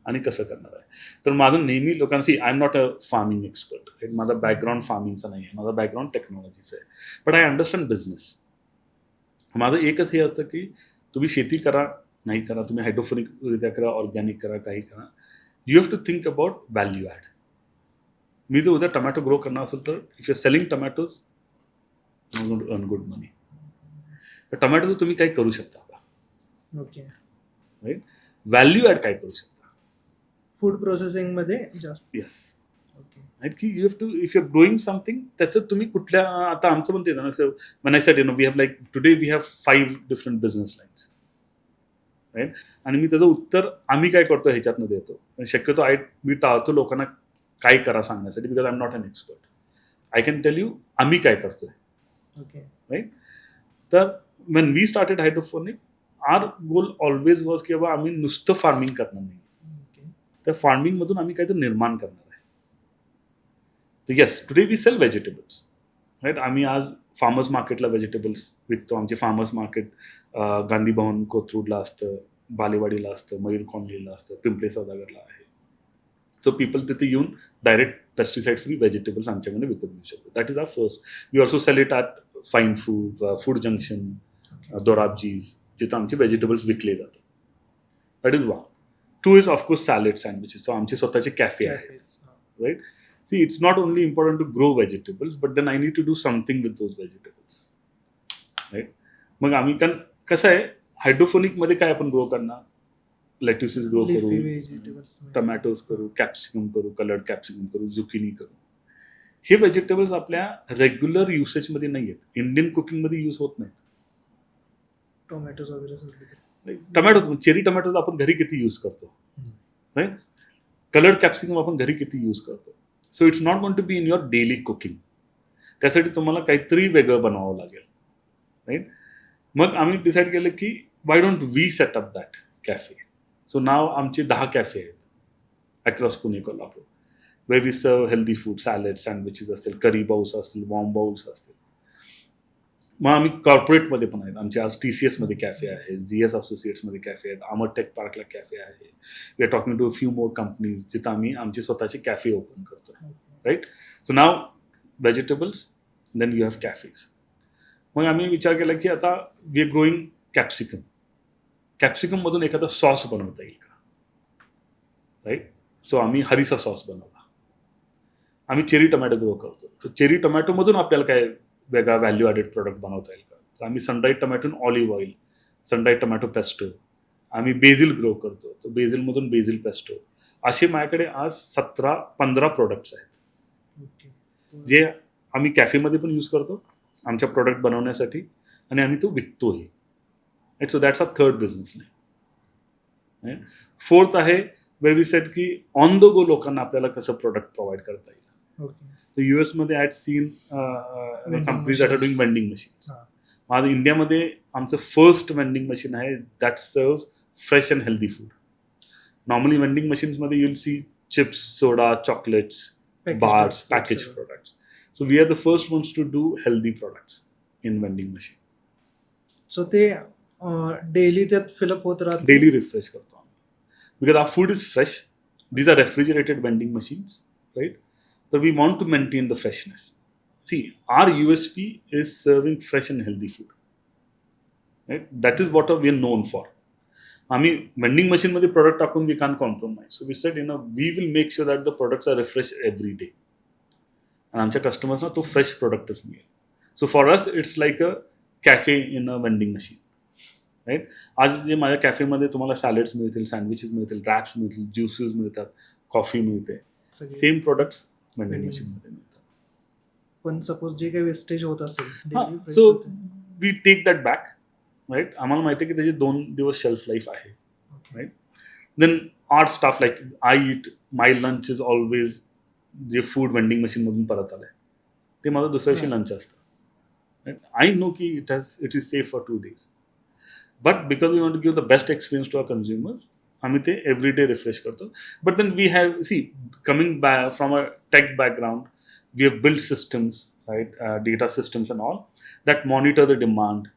आणि कसं करणार आहे. तर माझं नेहमी लोकांना, see, I am not a farming expert, right. माझा बॅकग्राऊंड फार्मिंगचा नाही आहे, माझा बॅकग्राऊंड टेक्नॉलॉजीचा आहे, बट आय अंडरस्टँड बिझनेस. माझं एकच हे असतं की तुम्ही शेती करा, नाही करा, तुम्ही हायड्रोपोनिकरित्या करा, ऑर्गॅनिक करा, काही करा, you have to think about value add. मी जर उद्या टमॅटो ग्रो करणार असेल तर if you are selling tomatoes, you going to earn good money. तर टमॅटोचं तुम्ही काय करू शकता का, ओके, राईट. व्हॅल्यू ॲड काय करू शकता फूड प्रोसेसिंगमध्ये जास्त. येस. ओके. राईट की you have to if you are growing something त्याचं तुम्ही कुठल्या आता आमचं पण ते ना when I said we have like today we have 5 different business lines right आणि मी त्याचं उत्तर आम्ही काय करतो ह्याच्यातनं देतो पण शक्यतो मी टाळतो लोकांना काय करा सांगण्यासाठी because I am not an expert I can tell you आम्ही काय करतोय ओके राईट तर when we started hydroponic our goal always was की बाबा आम्ही नुसतं फार्मिंग करणार नाही त्या फार्मिंग मधून आम्ही काहीतरी निर्माण करणार आहे तर yes today we sell vegetables right आम्ही आज फार्मर्स मार्केटला व्हेजिटेबल्स विकतो आमचे फार्मर्स मार्केट गांधी भवन कोथरूडला असतं बालेवाडीला असतं मयूर कॉलनीला असतं पिंपळे सौदागरला आहे सो पीपल तिथे येऊन डायरेक्ट पेस्टिसाइड फ्री व्हेजिटेबल्स आमच्याकडे विकत घेऊ शकतो that is our first we also sell it at fine food junction Dorabjee's जिथं आमचे व्हेजिटेबल्स विकले जातात that is one two is of course salad sandwiches so आमचे स्वतःचे कॅफे आहेत right see it's not only important to grow vegetables but then I need to do something with those vegetables right मग आम्ही कसं आहे हायड्रोफोनिकमध्ये काय आपण ग्रो करणार लेट्युसेस ग्रो करू टमॅटोज करू कॅप्सिकम करू कलर्ड कॅप्सिकम करू झुकिनी करू हे व्हेजिटेबल्स आपल्या रेग्युलर युसेजमध्ये नाही आहेत इंडियन कुकिंगमध्ये यूज होत नाहीत टोमॅटोज वगैरे टमॅटो चेरी टमॅटो आपण घरी किती यूज करतो राईट कलर्ड कॅप्सिकम आपण घरी किती यूज करतो so it's not going to be in your daily cooking त्यासाठी तुम्हाला काहीतरी वेगळं बनवावं लागेल राईट मग आम्ही डिसाईड केलं की why don't we set up that cafe so नाव आमचे 10 कॅफे आहेत across Pune Kolhapur way we serve healthy food salad sandwiches असतील करी बाउल्स असतील वॉर्म बाउल्स असतील मग आम्ही कॉर्पोरेटमध्ये पण आहेत आमचे आज TCS मध्ये कॅफे आहे ZS असोसिएट्समध्ये कॅफे आहेत अमर टेक पार्कला कॅफे आहे we are talking to few more companies जिथं आम्ही आमचे स्वतःचे कॅफे ओपन करतो right so now vegetables then you have cafes मग आम्ही विचार केला की आता वी आर ग्रोईंग कॅप्सिकममधून एखादा सॉस बनवता येईल का राईट सो आम्ही हरीचा सॉस बनवला आम्ही चेरी टमॅटो ग्रो करतो तर चेरी टमॅटोमधून आपल्याला काय वेगळा व्हॅल्यू ॲडेड प्रोडक्ट बनवता येईल का तर आम्ही sun dried tomato olive oil sun dried tomato pesto आम्ही बेझिल ग्रो करतो तर बेझिलमधून बेझिल पेस्टो असे माझ्याकडे आज 15 प्रोडक्ट्स आहेत जे आम्ही कॅफेमध्ये पण यूज करतो आमच्या प्रोडक्ट बनवण्यासाठी आणि आम्ही तो विकतोही right so that's a third business line fourth आहे वेर वी सेट की ऑन द गो लोकांना आपल्याला कसं प्रोडक्ट प्रोव्हाइड करता येईल तर US मध्ये I had seen companies that are doing vending machines माझं इंडियामध्ये आमचं फर्स्ट वेंडिंग मशीन आहे that serves fresh and healthy food normally vending मशीन्समध्ये you'll see chips soda chocolates bars package products so we are the first ones to do healthy products in vending machine so ते डेली त्यात फिलअप होत राहत डेली रिफ्रेश करतो आम्ही because our food is fresh these are refrigerated vending machines right So we want to maintain the freshness. See, our USP is serving fresh and healthy food. Right? That is what we are known for. आम्ही वेंडिंग मशीनमध्ये प्रोडक्ट टाकून we can compromise so we said we will make sure that the products are refresh every day आणि आमच्या कस्टमर्सना तो फ्रेश प्रोडक्टच मिळेल so for us it's like a cafe in a vending machine right आज जे माझ्या कॅफेमध्ये तुम्हाला सॅलेड्स मिळतील सँडविचेस मिळतील रॅप्स मिळतील ज्युसेस मिळतात कॉफी मिळते सेम प्रोडक्ट्स वेंडिंग मशीनमध्ये मिळतात पण सपोज जे काही वेस्टेज होत असेल so we take that back right आम्हाला माहिती आहे की त्याचे 2 दिवस शेल्फ लाईफ आहे right then our staff like I eat my lunch is always जे फूड वेंडिंग मशीनमधून परत आलं आहे ते माझं दुसऱ्या दिवशी लंच असतं राईट आय नो की it is safe for 2 days but because we want to give the best experience to our consumers आम्ही ते एव्हरी डे रिफ्रेश करतो but then we have see coming from a tech background we have build systems right data systems and all that monitor the demand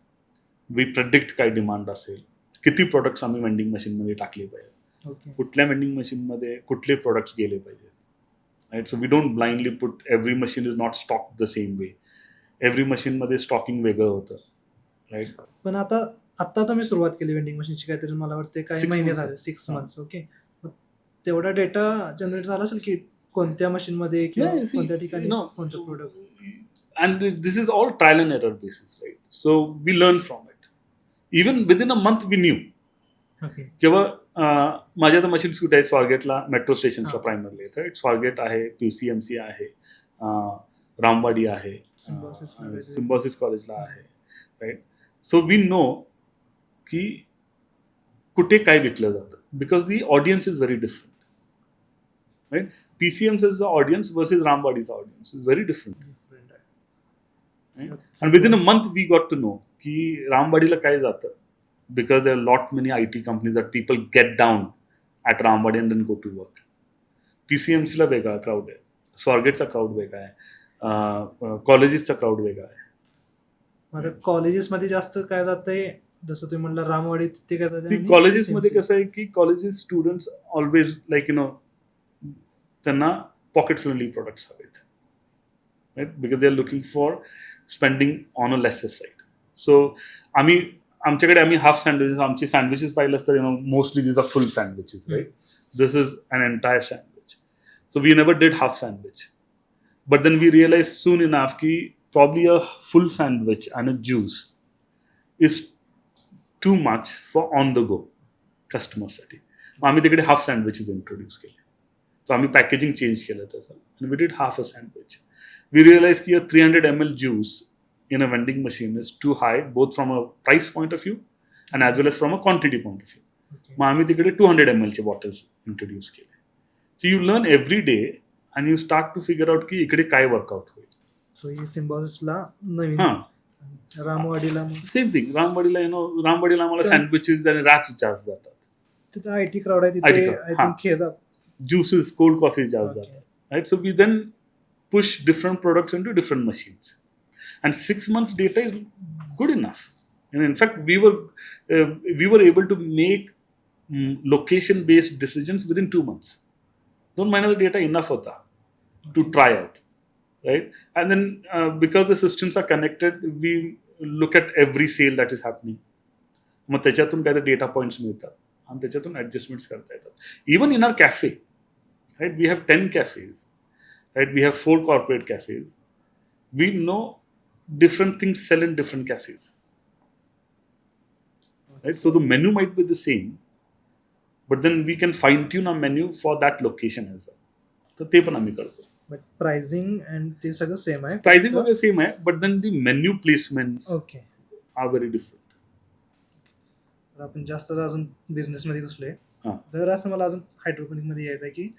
we predict काय डिमांड असेल किती प्रोडक्ट्स आम्ही वेंडिंग मशीनमध्ये टाकले पाहिजे कुठल्या वेंडिंग मशीनमध्ये कुठले प्रोडक्ट्स गेले पाहिजे right so we don't blindly put every machine is not stock the same way every मशीनमध्ये स्टॉकिंग वेगळं होतं राईट पण आता तुम्ही सुरुवात केली वेंडिंग मशीनची काहीतरी मला वाटते काही 6 महिने झाले 6 months ओके तेवढा डेटा जनरेट झाला असेल की कोणत्या मशीनमध्ये किंवा कोणत्या ठिकाणी कोणतं product and this is all trial and error basis right so we learn from it even within a month we new किंवा माझ्या तर मशीन्स कुठे आहेत? स्वारगेटला मेट्रो स्टेशनला हा. Primarily right. स्वारगेट आहे, PCMC आहे, रामवाडी आहे, Symbiosis वगैरे. सिम्बॉसिस कॉलेजला आहे राईट. सो वी नो की कुठे काय विकलं जातं, because the audience is very different right. PCMCचा ऑडियन्स वर्सेस रामवाडीचा audience is very different. Different आहे. And within a month we got to know की रामवाडीला काय जातं, because there are lot many IT companies that people get down at Ramwadi and then go to work. PCMCला वेगळा क्राऊड आहे, स्वारगेटचा क्राऊड वेगळा आहे, कॉलेजेसचा क्राऊड वेगळा आहे. आता कॉलेजेसमध्ये जास्त काय जातंय, जसं तुम्ही म्हणला रामवाडी, ते काय जातंय कॉलेजेसमध्ये कसं आहे की कॉलेजेस स्टुडंट्स ऑलवेज लाईक त्यांना पॉकेट फ्रेंडली प्रोडक्ट्स हवेत right, because they are looking for spending on a lesser side. So आमच्याकडे हाफ सँडविचेस, आमचे सँडविचेस पाहिलं तर mostly this are full sandwiches right. This is an entire sandwich. So we never did half sandwich, but then we realize soon enough की probably a full sandwich and a juice is too much for on the गो कस्टमरसाठी. मग आम्ही तिकडे हाफ सँडविचेस इंट्रोड्यूस केले. सो आम्ही पॅकेजिंग चेंज केलं त्याचं, आणि we did half a sandwich. We realize की 300 ml juice in a vending machine is too high, both from a price point of view and as well as from a quantity point of view. मग आम्ही तिकडे 200 ml चे बॉटल्स इंट्रोड्यूस केले. So you learn every day and you start to figure out की इकडे काय वर्कआउट होईल. सो ही सिम्बॉसिसला नवीन, हां रामवाडीला मग सेम थिंग. रामवाडीला रामवाडीला आम्हाला सँडविचेस आणि रॅप्स जास्त जातात, तिथं IT क्राऊड आहे, IT तिथे crowd, आय हा. थिंक खेळा. ज्युसेस, कोल्ड कॉफी जास्त जातात right. So we then push different products into different machines, and 6 months data is good enough. And in fact we were able to make location based decisions within 2 months. 2 महिन्याचा डेटा इनफ होता to try out right. And then because the systems are connected, we look at every sale that is happening. मग त्याच्यातून काय डेटा पॉइंट्स मिळतात आणि त्याच्यातून ऍडजस्टमेंट्स करता येतात. Even in our cafe right, we have 10 cafes. Right, we have 4 corporate cafes. We know different things sell in different cafes. Right, so the menu might be the same, but then we can fine tune our menu for that location as well. तर ते पण आम्ही करतो. बट प्राइसिंग अँड ते सगळं सेम आहे. प्राइसिंग वगैरे सेम आहे, but then the menu placement okay. Are very different. आपण जास्त अजून बिझनेसमध्ये घुसलोय, हां. तर असं मला अजून हायड्रोपोनिकमध्ये यायचं आहे की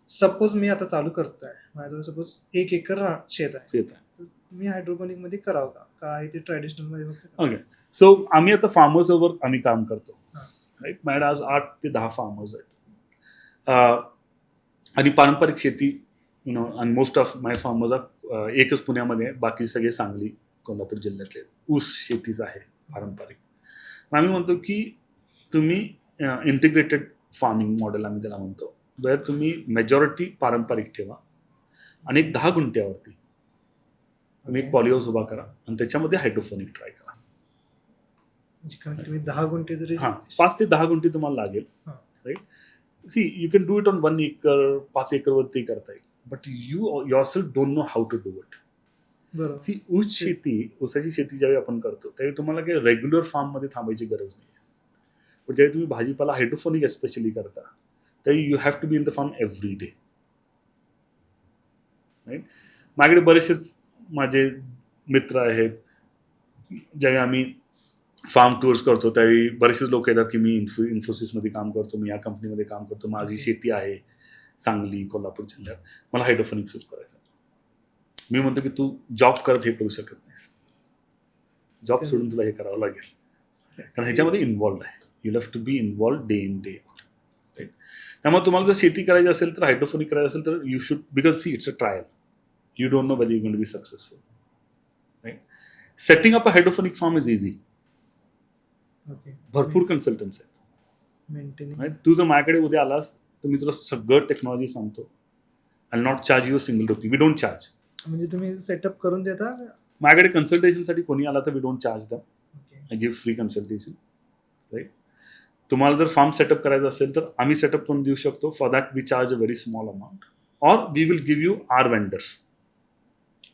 सपोज मी आता चालू करतोय, माझ्याजवळ सपोज 1 एकर शेत आहे, शेत आहे. तर मी हायड्रोपोनिकमध्ये करावं का, काय ते ट्रॅडिशनलमध्ये फक्त? ओके, सो आम्ही आता फार्मर्सवर आम्ही काम करतो हां. राईट. माझ्याकडे आज 8 ते 10 फार्मर्स आहेत, आणि पारंपरिक शेती आणि most of my farmers are एकच पुण्यामध्ये आहे, बाकी सगळे सांगली कोल्हापूर जिल्ह्यातले. ऊस शेतीच आहे पारंपरिक. आम्ही म्हणतो की तुम्ही इंटिग्रेटेड फार्मिंग मॉडेल आम्ही त्याला म्हणतो, जर तुम्ही मेजॉरिटी पारंपरिक ठेवा आणि एक 10 गुंठ्यावरती तुम्ही एक पॉलिहाऊस उभा करा आणि त्याच्यामध्ये हायड्रोपोनिक ट्राय करा. कारण तुम्ही 10 गुंठे जरी, हां, 5 ते 10 गुंठे तुम्हाला लागेल हां. Right. See you can do it on 1 acre, 5 एकरवरती करता येईल, but you yourself don't know how to do it. बरोबर. सी ऊसाची शेती ज्यावेळी आपण करतो त्यावेळी तुम्हाला काही रेग्युलर फार्ममध्ये थांबायची गरज नाही. पण ज्यावेळी तुम्ही भाजीपाला हायड्रोपोनिक एस्पेशली करता, त्यावेळी you have to be in the farm every day right. माझ्याकडे बरेचसेच माझे मित्र आहेत, ज्यावेळी आम्ही फार्म टूर्स करतो त्यावेळी बरेचसेच लोक येतात की मी इन्फोसिसमध्ये काम करतो, मी या कंपनीमध्ये काम करतो, माझी शेती आहे सांगली कोल्हापूर जिल्ह्यात, मला हायड्रोपोनिक्स यूज करायचं. मी म्हणतो की तू जॉब करत हे करू शकत नाहीस, जॉब सोडून तुला हे करावं लागेल, कारण ह्याच्यामध्ये इन्व्हॉल्ड आहे. You have to be involved day in day out right. त्यामुळे तुम्हाला जर शेती करायची असेल तर हायड्रोपोनिक करायचं असेल तर you should, because see it's a trial, you don't know whether you going to be successful right. Setting up a hydroponic farm is easy. Okay. भरपूर कन्सल्टन्स आहेत मेंटेनिंग. राईट. तू जर माझ्याकडे उद्या आलास तर मी तुला सगळं टेक्नॉलॉजी सांगतो. I not charge you a single rupee. We don't charge. म्हणजे तुम्ही सेटअप करून देता? माझ्याकडे कन्सल्टेशनसाठी कोणी आला तर we don't charge them. Okay. I give free consultation right. तुम्हाला जर फार्म सेटअप करायचं असेल तर आम्ही सेटअप करून देऊ शकतो. For that we charge a very small amount, or we will give you our vendors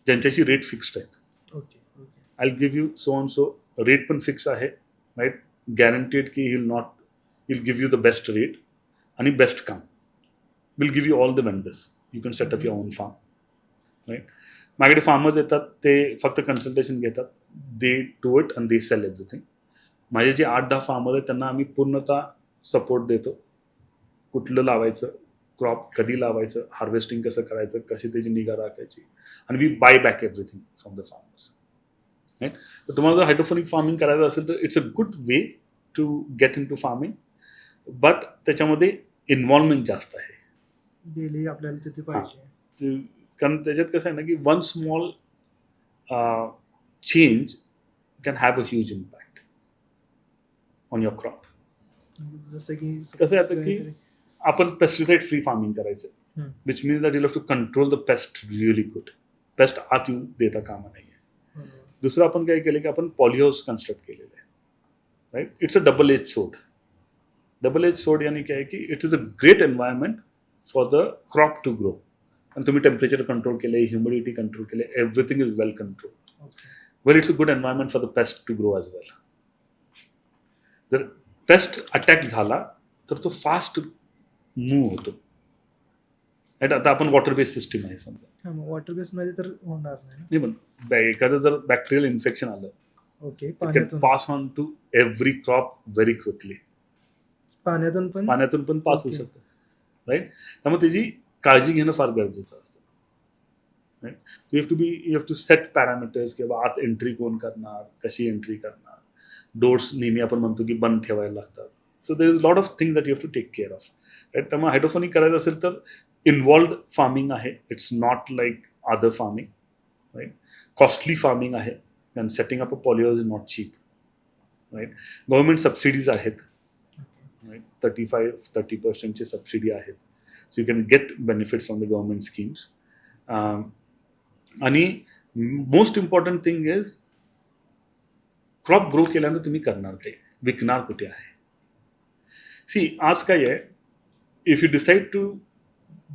ज्यांच्याशी रेट फिक्स्ड आहेत. Okay. Okay. I give you so and so, rate पण फिक्स आहे राईट, गॅरंटेड की he will not will give you the best rate आणि बेस्ट काम. Will give you all the vendors. You can set up your own farm. Right. माझ्याकडे फार्मर्स येतात, ते फक्त कन्सल्टेशन घेतात, they do it and they sell everything. माझे जे 8-10 फार्मर आहेत त्यांना आम्ही पूर्णतः सपोर्ट देतो. कुठलं लावायचं, क्रॉप कधी लावायचं, हार्वेस्टिंग कसं करायचं, कशी त्याची निगा राखायची, आणि we buy back everything from the farmers. Right. तर तुम्हाला जर हायड्रोपोनिक फार्मिंग करायचं असेल तर it's a good way to get in to farming, but त्याच्यामध्ये इन्व्हॉल्वमेंट जास्त आहे. डेली आपल्याला तिथे पाहिजे. कारण त्याच्यात कसं आहे ना की one small change can have a huge impact on your crop. जसं की कसं आहे की आपण पेस्टिसाइड फ्री फार्मिंग करायचं, which means that you have to control the pest really good. Pest आत येऊ देता कामा नाही आहे. दुसरं आपण काय केलं की आपण पॉलिहाऊस कन्स्ट्रक्ट केलेलं आहे. Right. It's a double edge sword. Double edge sword यानी काय की it is a great environment for the crop to grow. आणि तुम्ही टेम्परेचर कंट्रोल केले, ह्युमिडिटी कंट्रोल केले, everything is well control. Well it's a good environment for the pest to grow as well. जर पेस्ट अटॅक झाला तर तो फास्ट मूव्ह होतो. राईट. आता आपण वॉटर बेस्ड सिस्टीम आहे समजा, वॉटर बेस्ड मध्ये तर होणार नाही. नाही पण एखादं जर बॅक्टेरियल इन्फेक्शन आलं, okay, it can pass on to every crop very quickly. पाण्यातून पण पास होऊ शकतं. राईट. त्यामुळे त्याची काळजी घेणं फार गरजेचं असतं. Right. You have to set parameters, किंवा आत एंट्री कोण करणार, कशी एंट्री करणार. डोर्स नेहमी आपण म्हणतो की बंद ठेवायला लागतात. So there is lot of things that you have to take care of. Right. त्यामुळे हायड्रोपोनिक करायचं असेल तर इन्व्हॉल्व्ड फार्मिंग आहे. It's not like other farming. Right. Costly farming आहे, and setting up a polyhouse is not cheap. Right. Government subsidies आहेत. राईट. 35-30% सबसिडी आहेत. So you can get benefits from the government schemes. आणि most important thing is crop grow केल्यानंतर तुम्ही करणार काय, विकणार कुठे आहे. सी आज काय आहे, if you decide to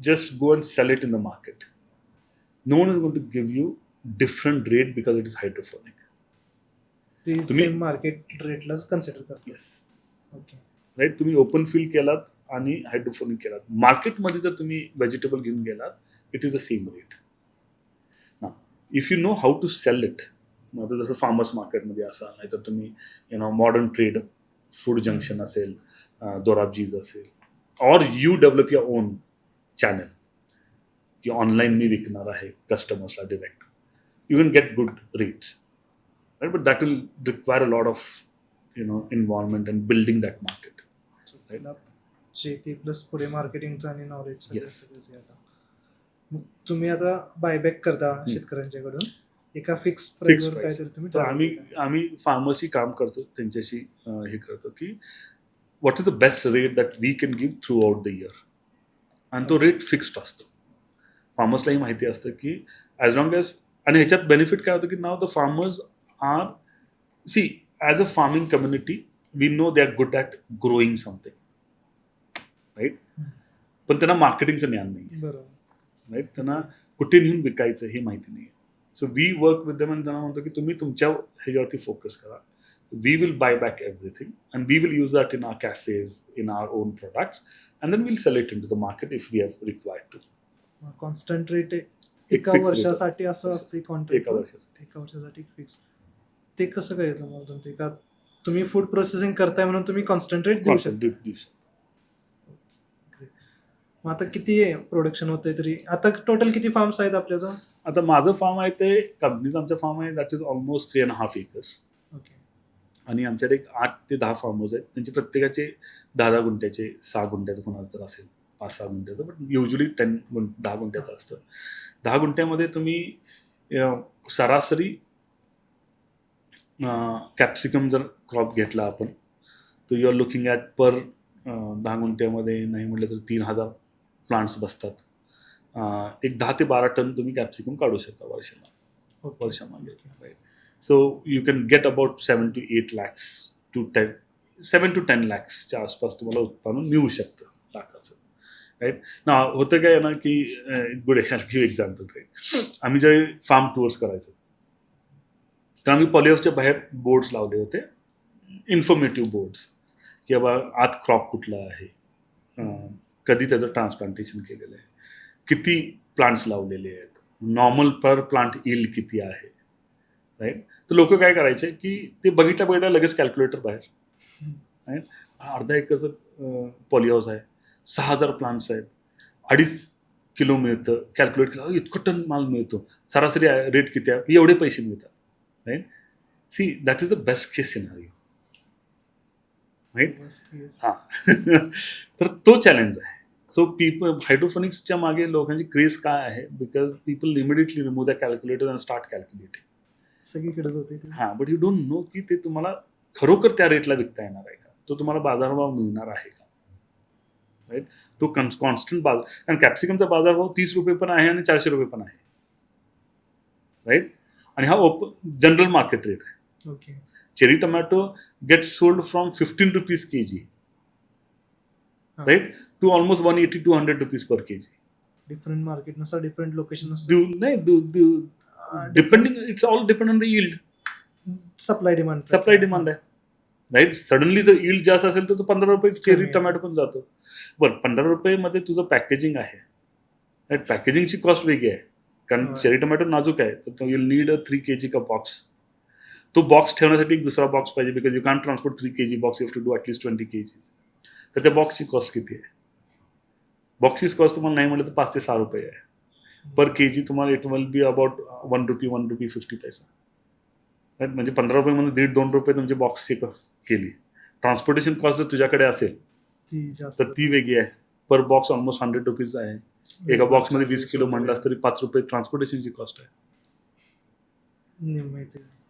just go and sell it in the market, no one is going to give you different rate because it is hydroponic. तुम्ही मार्केट रेटलाच कन्सिडर करता. येस. ओके. राईट. तुम्ही ओपन फील्ड केलात आणि हायड्रोपोनिक केलात, मार्केटमध्ये जर तुम्ही व्हेजिटेबल घेऊन गेलात, it is the same rate. ना if you know how to sell it, आता जसं फार्मर्स मार्केटमध्ये असाल, नाहीतर तुम्ही मॉडर्न ट्रेड फूड जंक्शन असेल, दोराबजीज असेल, or you develop your own channel की ऑनलाईन मी विकणार आहे कस्टमर्सला direct, you can get good rates. Right. But that will require a lot of involvement and building that market. शेती प्लस पुढे मार्केटिंगचं आणि नॉलेज. Yes. मग तुम्ही आता बायबॅक करता शेतकऱ्यांच्याकडून एका फिक्स प्राइसवर काहीतरी तुम्ही तर आम्ही फार्मर्सशी काम करतो, त्यांच्याशी हे करतो की what is the best rate that we can give throughout the year. आणि तो रेट फिक्स्ड असतो. फार्मर्सलाही माहिती असतं की ॲज लॉंग ॲज, आणि ह्याच्यात बेनिफिट काय होतं की now the farmers are, see as a farming community we know they are good at growing something. Right. पण त्यांना मार्केटिंगचं ज्ञान नाही. बरोबर. राईट. त्यांना कुठे नेऊन विकायचं हे माहिती नाही. So we work with them आणि त्यांना म्हणतो की तुम्ही तुमच्या ह्याच्यावरती फोकस करा. We will buy back everything and we will use that in our cafes, in our own products, and then will sell it in to the market if we have required to. Constant rate एका वर्षासाठी असं असते कॉन्ट्रॅक्ट. एका वर्षासाठी फिक्स. ते कसं काय येतं मग ते का तुम्ही फूड प्रोसेसिंग करताय म्हणून तुम्ही कॉन्स्टंट रेट देऊ शकता. मग आता किती प्रोडक्शन होतंय तरी, आता टोटल किती फार्म्स आहेत आपल्याचं? आता माझं फार्म आहे ते कंपनीचं आमचं फार्म आहे, that is almost 3.5 acres. Okay. आणि आमच्याकडे 8 ते 10 फार्मर्स आहेत. त्यांचे प्रत्येकाचे 10 गुंठ्याचे, 6 गुंठ्याचं कोणाचं तर असेल, 5-6 गुंठ्याचं, बट युजली 10 गुंठ्याचं असतं. 10 गुंठ्यामध्ये तुम्ही सरासरी कॅप्सिकम जर क्रॉप घेतला आपण, तर यू आर लुकिंग ॲट पर 10 गुंठ्यामध्ये नाही म्हटलं तर 3,000 प्लांट्स बसतात. एक 10 ते 12 टन तुम्ही कॅप्सिकम काढू शकता वर्षामागे. Right. So you can get about 7 to 8 lakhs to 7 to 10 lakhsच्या आसपास तुम्हाला उत्पादन मिळू शकतं लाखाचं. राईट. ना होतं काय ना की गुड एक्झाम्पल. राईट. आम्ही जे फार्म टूर्स करायचो तर आम्ही पॉलिहाऊसच्या बाहेर बोर्ड्स लावले होते, इन्फॉर्मेटिव्ह बोर्ड्स की बाबा आत क्रॉप कुठला आहे, कधी त्याचं ट्रान्सप्लांटेशन केलेलं आहे, किती प्लांट्स लावलेले आहेत, नॉर्मल पर प्लांट यील्ड किती आहे, राईट. तर लोक काय करायचे की ते बघितल्या लगेच कॅल्क्युलेटर बाहेर, राईट. अर्धा एकरचं पॉलिहाऊस आहे, 6,000 प्लांट्स आहेत, 2.5 किलो मिळतं, कॅल्क्युलेट केलं इतकं टन माल मिळतो, सरासरी रेट किती आहे, एवढे पैसे मिळतात, right. See that is the best case scenario, right. हां. तर तो चॅलेंज आहे. सो हायड्रोफोनिक्सच्या मागे लोकांची क्रेज काय आहे, because people immediately remove the calculator and start calculating. सगळीकडेच होते ते. हां, बट यू डोंट नो की ते तुम्हाला खरोखर त्या रेटला विकता येणार आहे का, तो तुम्हाला बाजारभाव मिळणार आहे का, राईट. तो कॉन्स्टंट कारण कॅप्सिकमचा बाजारभाव 30 रुपये पण आहे आणि 400 रुपये पण आहे, राईट. आणि हा जनरल मार्केट रेट आहे. Okay. Cherry tomato get sold from 15 rupees kg, right, to almost 180-200 rupees per kg. Different मार्केटनुसार different location depending, it's all depend on the yield. Supply demand आहे, राईट. सडनली जर यील्ड जास्त असेल तर 15 रुपये चेरी कमी टोमॅटो पण जातो. बरं, 15 रुपयेमध्ये तुझं पॅकेजिंग आहे, राईट. पॅकेजिंगची कॉस्ट वेगळी आहे, कारण चेरी टोमॅटो नाजूक आहे, तर यू नीड 3 kg का बॉक्स. तो बॉक्स ठेवण्यासाठी एक दुसरा बॉक्स पाहिजे, because you can transport 3 kg box, you have to do at least 20 kg. तर त्या बॉक्सची कॉस्ट किती आहे? बॉक्सची कॉस्ट तुम्हाला नाही म्हटलं तर 5 ते 6 रुपये आहे पर kg. तुम्हाला it will be about 1 RuPay 50 पैसा, राईट. म्हणजे 15 रुपयेमध्ये 1.5-2 रुपये तुमची बॉक्सची केली. ट्रान्सपोर्टेशन कॉस्ट जर तुझ्याकडे असेल तर ती वेगळी आहे. पर बॉक्स ऑलमोस्ट 100 रुपीज आहे. एका बॉक्समध्ये 20 किलो म्हणलास तरी 5 रुपये ट्रान्सपोर्टेशनची कॉस्ट आहे,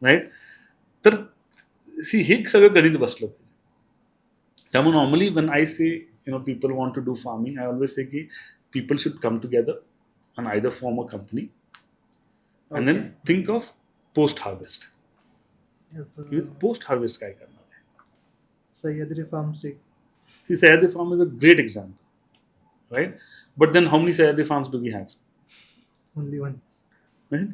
राईट. तर हे सगळं गणित बसलं पाहिजे. त्यामुळे normally when I say people want to do farming, I always say की people should come together and either form a company and then think of post harvest. Post harvest काय करणार आहे? Sahyadri farms. See, Sahyadri farm is a great example, right? But then how many Sahyadri farms do we have? Only one. Right?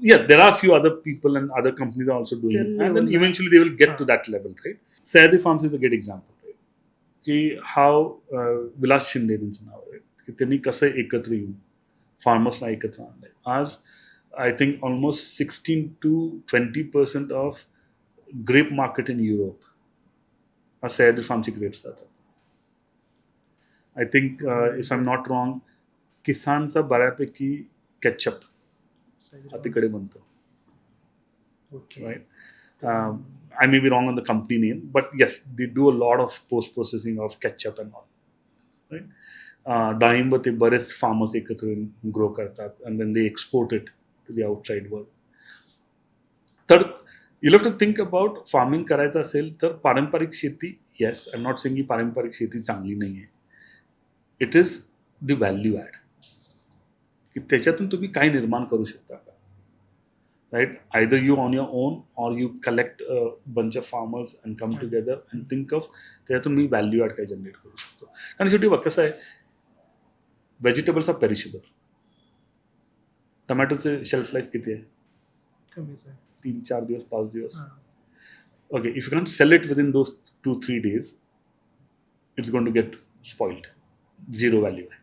Yeah, there are a few other people and other companies are also doing it. And then eventually they will get to that level, right? Sahyadri farms is a great example, right? की how विलास शिंदे त्यांचं नाव आहे, की त्यांनी कसं एकत्र येऊन फार्मर्सला एकत्र आणलंय. आज I think almost 16-20% of grape market in Europe आज सह्याद्री फार्मची ग्रेप्स जातात. I think if I am not wrong, किसानचा बऱ्यापैकी केचअप तिकडे बनतो, right. I may be wrong on the company name, but yes, they do a lot of post-processing of ketchup and all, right? डाळिंब ते बरेच फार्मर्स एकत्र ग्रो करतात and then they export it to the outside world. तर you'll have to think about farming करायचं असेल तर पारंपरिक शेती, yes, I am not saying की पारंपरिक शेती चांगली नाही आहे. It is the value add, की त्याच्यातून तुम्ही काय निर्माण करू शकता, right? Either you on your own or you collect a bunch of farmers and come together and think of त्याच्यातून मी व्हॅल्यू ॲड काय जनरेट करू शकतो. कारण शेवटी बघ कसं आहे, व्हेजिटेबल्स आर पेरिशेबल. टमॅटोचे शेल्फ लाईफ किती आहे? 3-4 दिवस, 5 दिवस. Okay, if you can sell it within those 2-3 days, it's going to get spoiled. Zero value आहे.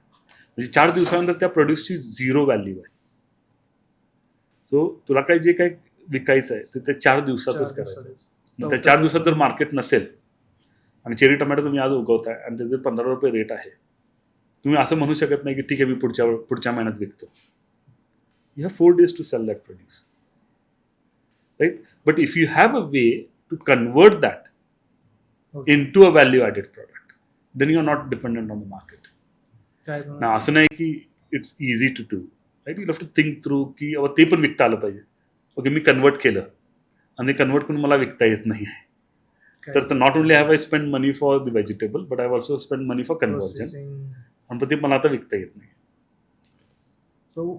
म्हणजे 4 दिवसानंतर त्या प्रोड्यूसची झिरो व्हॅल्यू आहे. सो तुला काय जे काय विकायचं आहे ते 4 दिवसातच करायचं आहे. त्या 4 दिवसात जर मार्केट नसेल आणि चेरी टोमॅटो तुम्ही आज उगवताय आणि त्याचे 15 रुपये रेट आहे, तुम्ही असं म्हणू शकत नाही की ठीक आहे मी पुढच्या महिन्यात विकतो. You have 4 days to sell that produce, right. But if you have a way to convert that into a value added product, then you are not dependent on the market. ना असं नाही की it's easy to do, right. You have to think through की ते पण विकता आलं पाहिजे. ओके, मी कन्वर्ट केलं आणि कन्वर्ट करून मला विकता येत नाही आहे, तर not only have I spend money for the vegetable, but I also spend money for conversion, आणि ते मला आता विकता येत नाही. सो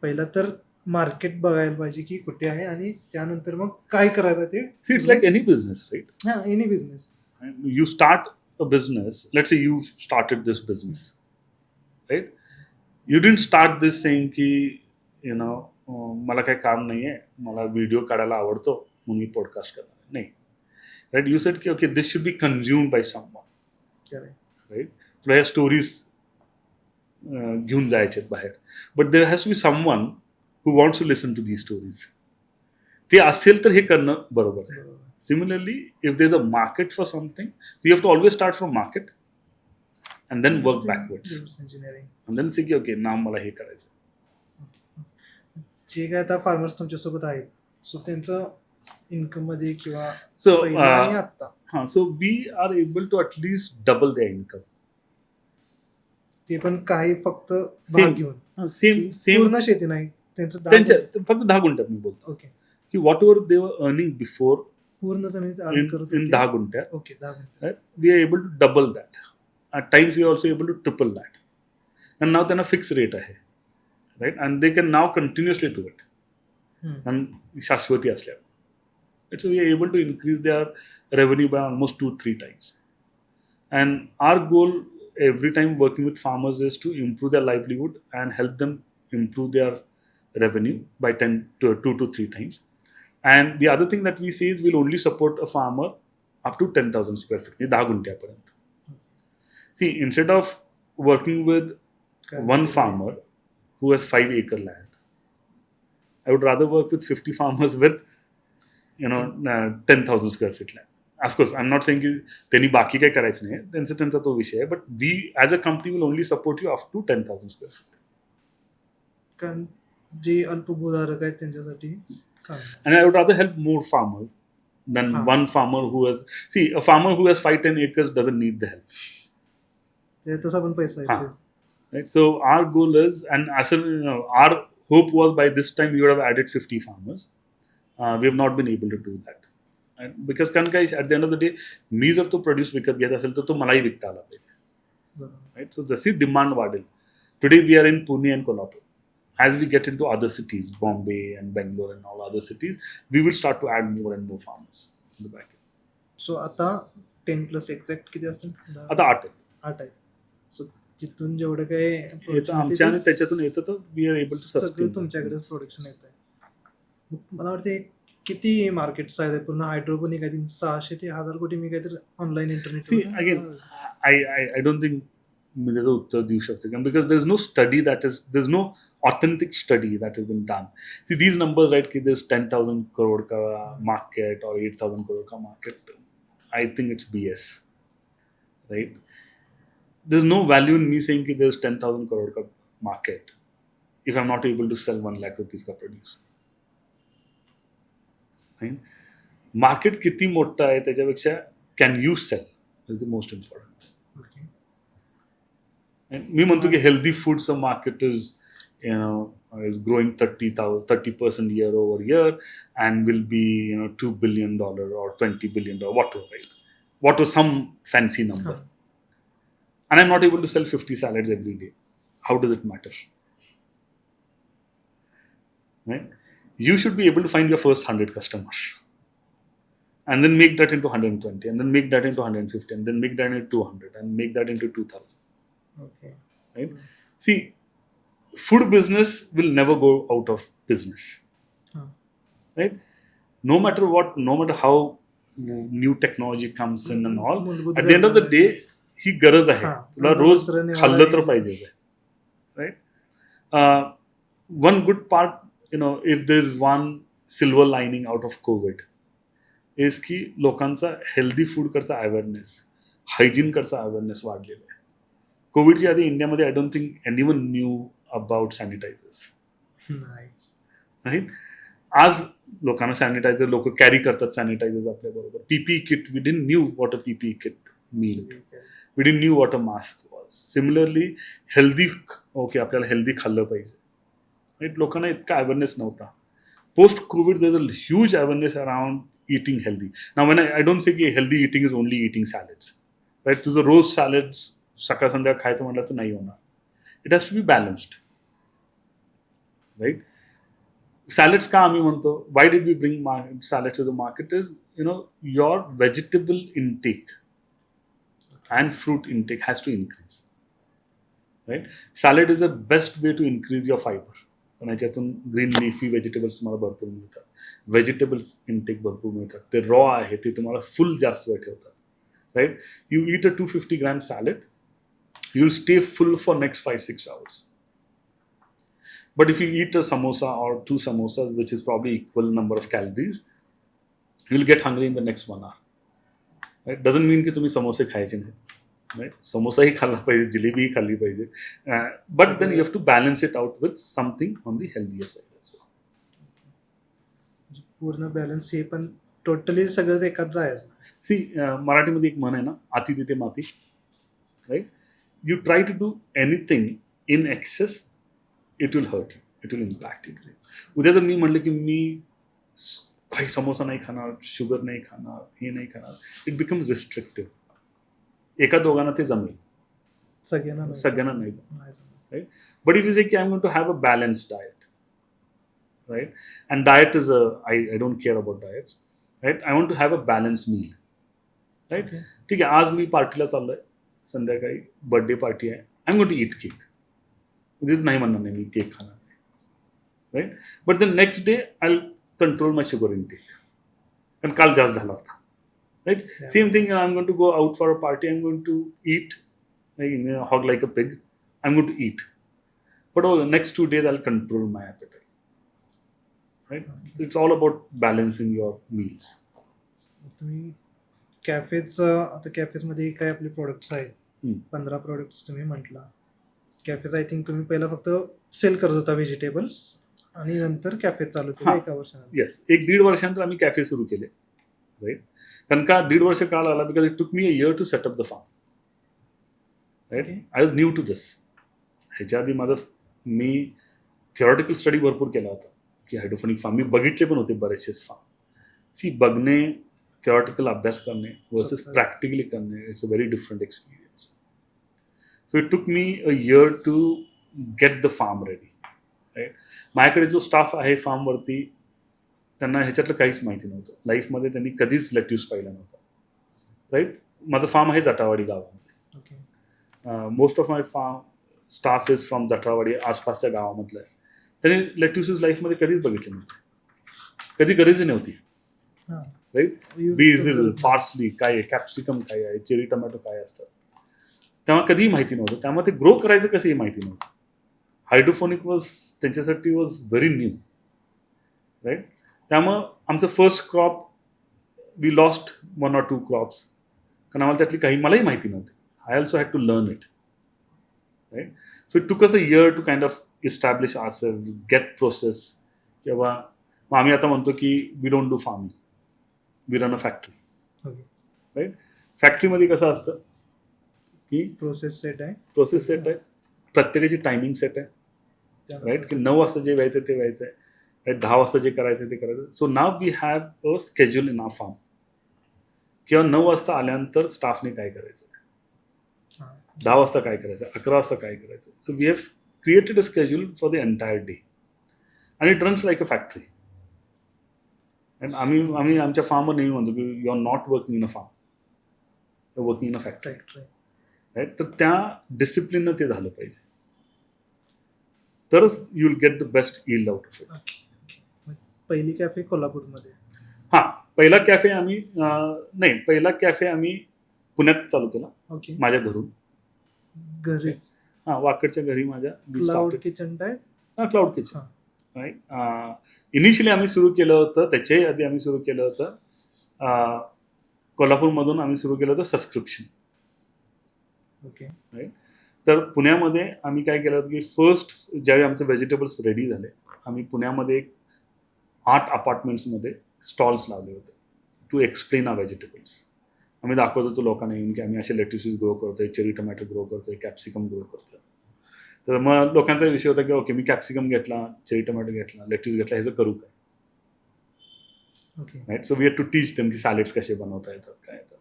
पहिला तर मार्केट बघायला पाहिजे की कुठे आहे, आणि त्यानंतर मग काय करायचं ते. It's like any business, right. हां, any business. You start a business, let's say you started this business, right. You didn't start this saying की मला काही काम नाही आहे, मला व्हिडिओ काढायला आवडतो म्हणून मी पॉडकास्ट करणार नाही. राईट. यू सेड की okay this should be consumed by someone, right. तुला ह्या स्टोरीज घेऊन जायचे बाहेर, but there has to be someone who wants to listen to these stories. ते असेल तर हे करणं बरोबर आहे. Similarly, if there's a market for something, you have to always start from market and then work backwards. Engineering And then say, की, okay, now मला हे करायचं. जे काय आता फार्मर्स तुमच्यासोबत आहेत, सो त्यांचं इन्कम मध्ये किंवा So, पहिलं आणि आता so we are able to at least double their income. ते पण काही फक्त Same. भाग घेऊन Same. पूर्ण शेती नाही त्यांचं त्यांच्या फक्त 10 गुंठ्यात मी बोलतो ओके की व्हॉट एव्हर दे वर अर्निंग बिफोर पूर्ण तुम्ही earn करत इन होते. 10 गुंठ्यात, okay 10 right, we are able to double that. At times we are also able to triple that. And now त्यांना फिक्स रेट आहे, right, and they can now continuously do it. आणि शाश्वती असल्यावर it's we are able to increase their revenue by almost 2-3 times. And our goal every time working with farmers is to improve their livelihood and help them improve their revenue by 2 to 3 times. And the other thing that we say is we'll only support a farmer up to 10,000 square feet, 10 गुंठ्यापर्यंत. See, instead of working with one farmer who has 5-acre land, I would rather work with 50 farmers with 10,000 square feet land. Of course, I'm not saying की त्यांनी बाकी काही करायचं नाही, त्यांचा तो विषय आहे, but we as a company will only support you up to 10,000 square feet. कारण जे अल्पभूधारक आहेत त्यांच्यासाठी चांगलं. And I would rather help more farmers than one farmer who has, see, a farmer who has 5-10 acres doesn't need the help. ते तसा पण पैसा आहे. Right? So our goal is, and as our hope was by this time we would have added 50 farmers. We have not been able to do that. And because कारण काय, at the end of the day, मी जर तो प्रोड्यूस विकत घेत असेल तर तो मलाही विकता आला पाहिजे. Right? So जशी डिमांड वाढेल, today we are in Pune and Kolhapur. As we get into other cities, Bombay and Bangalore and all other cities, we will start to add more and more farmers in the back end. So आता 10+ एक्झॅक्ट किती असतील? आता 8 आहे. सो तिथून जेवढं काही येतं आमच्या आणि त्याच्यातून येतं तर वी आर एबल टू सगळं सस्टेन. तुमच्याकडेच प्रोडक्शन येत आहे. मला वाटते किती मार्केट्स आहेत पूर्ण हायड्रोपोनिक आहे 600 ते 1000 कोटी मी काहीतरी online See, again, I don't think मी त्याचं उत्तर देऊ शकतो, because there's no study there's no authentic study that has been done. See, these numbers, right, कि there's 10,000 crore का market or 8,000 crore का market, I think it's BS, right? There's no value in me saying कि there's 10,000 crore का market if I'm not able to sell 1 lakh rupees का produce. Right? Market किती मोठं आहे त्याच्यापेक्षा can you sell is the most important. मी म्हणतो की हेल्दी फूडचं market is is growing 30% year over year and will be $2 billion or $20 billion, whatever, right? What was some fancy number? And I'm not able to sell 50 salads every day. How does it matter? Right? You should be able to find your first 100 customers and then make that into 120 and then make that into 150 and then make that into 200 and make that into 2,000. Okay. Right? See, food business will never go out of business. Right? No matter what, no matter how new technology comes in and all, at the end of the day, ही गरज आहे. तुला रोज खाल्लं तर पाहिजे. Right? One good part, if there is one silver lining out of COVID, is की लोकांचा हेल्दी फूड करता अवेअरनेस, हायजीन करता अवेअरनेस वाढलेला आहे. कोविडच्या आधी इंडियामध्ये I don't think anyone knew about sanitizers. Right? आज लोकांना सॅनिटायझर लोक कॅरी करतात सॅनिटायझर्स आपल्याबरोबर. PPE kit, we didn't knew what a PPE kit mean. We didn't knew what a mask was. Similarly healthy, okay आपल्याला हेल्दी खाल्लं पाहिजे. राईट? लोकांना इतका अवेअरनेस नव्हता. Post COVID there is a huge awareness around eating healthy. Now when I don't say कि healthy eating is only eating salads. Right? तुझं रोज सॅलड्स सकाळ संध्याकाळ खायचं म्हटलं तर नाही होणार. It has to be balanced. Right? Salads का आम्ही म्हणतो, why did we bring salads to the market is your vegetable intake and fruit intake has to increase. Right? Salad is the best way to increase your fiber. पण याच्यातून ग्रीन लिफी व्हेजिटेबल्स तुम्हाला भरपूर मिळतात, व्हेजिटेबल्स इनटेक भरपूर मिळतात, ते रॉ आहे ते तुम्हाला फुल जास्त वेळ ठेवतात, right. You eat a 250 gram salad, you will stay full for next 5-6 hours. But if you eat a samosa or 2 samosas, which is probably equal number of calories, you'll get hungry in the next 1 hour. Right? Doesn't mean की तुम्ही समोसे खायचे नाही. Right? समोसाही खाल्ला पाहिजे, जिलेबीही खाल्ली पाहिजे. But then you have to balance it out with something on the healthier side. पूर्ण बॅलन्स हे पण टोटली सगळंच एकाच जायचं. सी मराठीमध्ये एक म्हण आहे ना, अति तिथे माती. Right. You try to do anything in excess, it will hurt you, it will impact you. उद्या जर मी म्हटलं की मी काही समोसा नाही खाणार, शुगर नाही खाणार, हे नाही खाणार, इट बिकम्स रिस्ट्रिक्टिव्ह. एका दोघांना ते जमेल, सगळ्यांना नाही जमेल. Right. But if you say की I am going to have a balanced diet, right? And diet is I don't care about diets, right? I want to have a balanced meal, right? ठीक आहे, आज मी पार्टीला चाललोय, संध्याकाळी बर्थडे पार्टी आहे, I am going to eat cake. उद्याच नाही म्हणणार नाही मी केक खाणार नाही, right. But the next day I control my sugar intake, कारण काल जास्त झाला होता, right. Same thing, I am going to go out for a party, I am going to eat hog like a pig, I am going to eat, but next 2 days I control my appetite. Right? It's all about balancing your meals. तुम्ही आता कॅफेजमध्ये काय आपले प्रोडक्ट्स आहेत, 15 प्रोडक्ट्स तुम्ही म्हटला. कॅफेज आय थिंक तुम्ही पहिला फक्त सेल करत होता व्हेजिटेबल्स आणि नंतर कॅफे चालू केले एका वर्षानंतर. येस, 1-1.5 वर्षानंतर आम्ही कॅफे सुरू केले, राईट. कारण का 1.5 वर्ष का लागला, because it took me a year to set up the farm, right. I was new to this. ह्याच्या आधी मी थिओरिटिकल स्टडी भरपूर केला होता की हायड्रोपोनिक फार्म मी बघितले पण होते बरेचसेच फार्म. सी, बघणे, थिओरिटिकल अभ्यास करणे वर्सेस प्रॅक्टिकली करणे, it's a very different experience. So it took me a year to get the farm ready, right. माझ्याकडे जो स्टाफ आहे फार्मवरती, त्यांना ह्याच्यातलं काहीच माहिती नव्हतं. लाईफमध्ये त्यांनी कधीच लेट्यूस पाहिला नव्हता, राईट. माझं फार्म आहे जटावाडी गावामध्ये. Most of my farm staff is from Jatawadi, आसपासच्या गावामधलं आहे. त्यांनी लेट्युसेस लाईफमध्ये कधीच बघितले नव्हते, कधी गरज नव्हती, राईट. बेसिल, पार्सली काय आहे, कॅप्सिकम काय आहे, चेरी टोमॅटो काय असतात, तेव्हा कधीही माहिती नव्हतं. त्यामुळे ते ग्रो करायचं कसंही माहिती नव्हतं. हायड्रोफोनिक त्यांच्यासाठी वॉज व्हेरी न्यू, राईट. त्यामुळं आमचं first crop we lost 1 or 2 crops, कारण आम्हाला त्यातली काही मलाही माहिती नव्हती. I also had to learn it, right. So it took us a year to kind of establish ourselves, get process. किंवा मग आम्ही आता म्हणतो की we don't do farming, we run a factory, right. फॅक्टरीमध्ये कसं असतं की प्रोसेस सेट आहे, प्रत्येकाची टायमिंग सेट आहे, राईट. की 9 वाजता जे व्हायचं ते व्हायचं आहे, राईट. 10 वाजता जे करायचं ते करायचं. So now we have a schedule in our farm, किंवा 9 वाजता आल्यानंतर स्टाफने काय करायचं, 10 वाजता काय करायचं, 11 वाजता काय करायचं. So we have created a schedule for the entire day, and it runs like a factory. And आम्ही आमच्या फार्मवर नेहमी म्हणतो की you are not working in a farm, you are working in a factory, right. तर त्या डिसिप्लिननं ते झालं पाहिजे, तरच you will get the best yield out of it. पहिली कॅफे कोल्हापूरमध्ये. पहिला कॅफे आम्ही पुण्यात चालू केला, माझ्या घरून, घरी. वाकडच्या घरी माझ्या. Cloud kitchen type. Cloud kitchen, right. Initially आम्ही सुरू केलं होतं, त्याच्याही आधी आम्ही सुरू केलं होतं कोल्हापूरमधून आम्ही सुरू केलं होतं सबस्क्रिप्शन, राईट. तर पुण्यामध्ये आम्ही काय केलं होतं की फर्स्ट ज्यावेळी आमचे व्हेजिटेबल्स रेडी झाले, आम्ही पुण्यामध्ये 8 अपार्टमेंट्समध्ये स्टॉल्स लावले होते टू एक्सप्लेन आवर व्हेजिटेबल्स. आम्ही दाखवत होतो लोकांना येऊन की आम्ही असे लेट्युसेस ग्रो करतोय, चेरी टोमॅटो ग्रो करतोय, कॅप्सिकम ग्रो करतोय. तर मग लोकांचा विषय होता की ओके, मी कॅप्सिकम घेतला, चेरी टोमॅटो घेतला, लेट्यूस घेतला, ह्याचं करू काय, right. So we had to teach them की सॅलेड्स कसे बनवता येतात, काय येतात.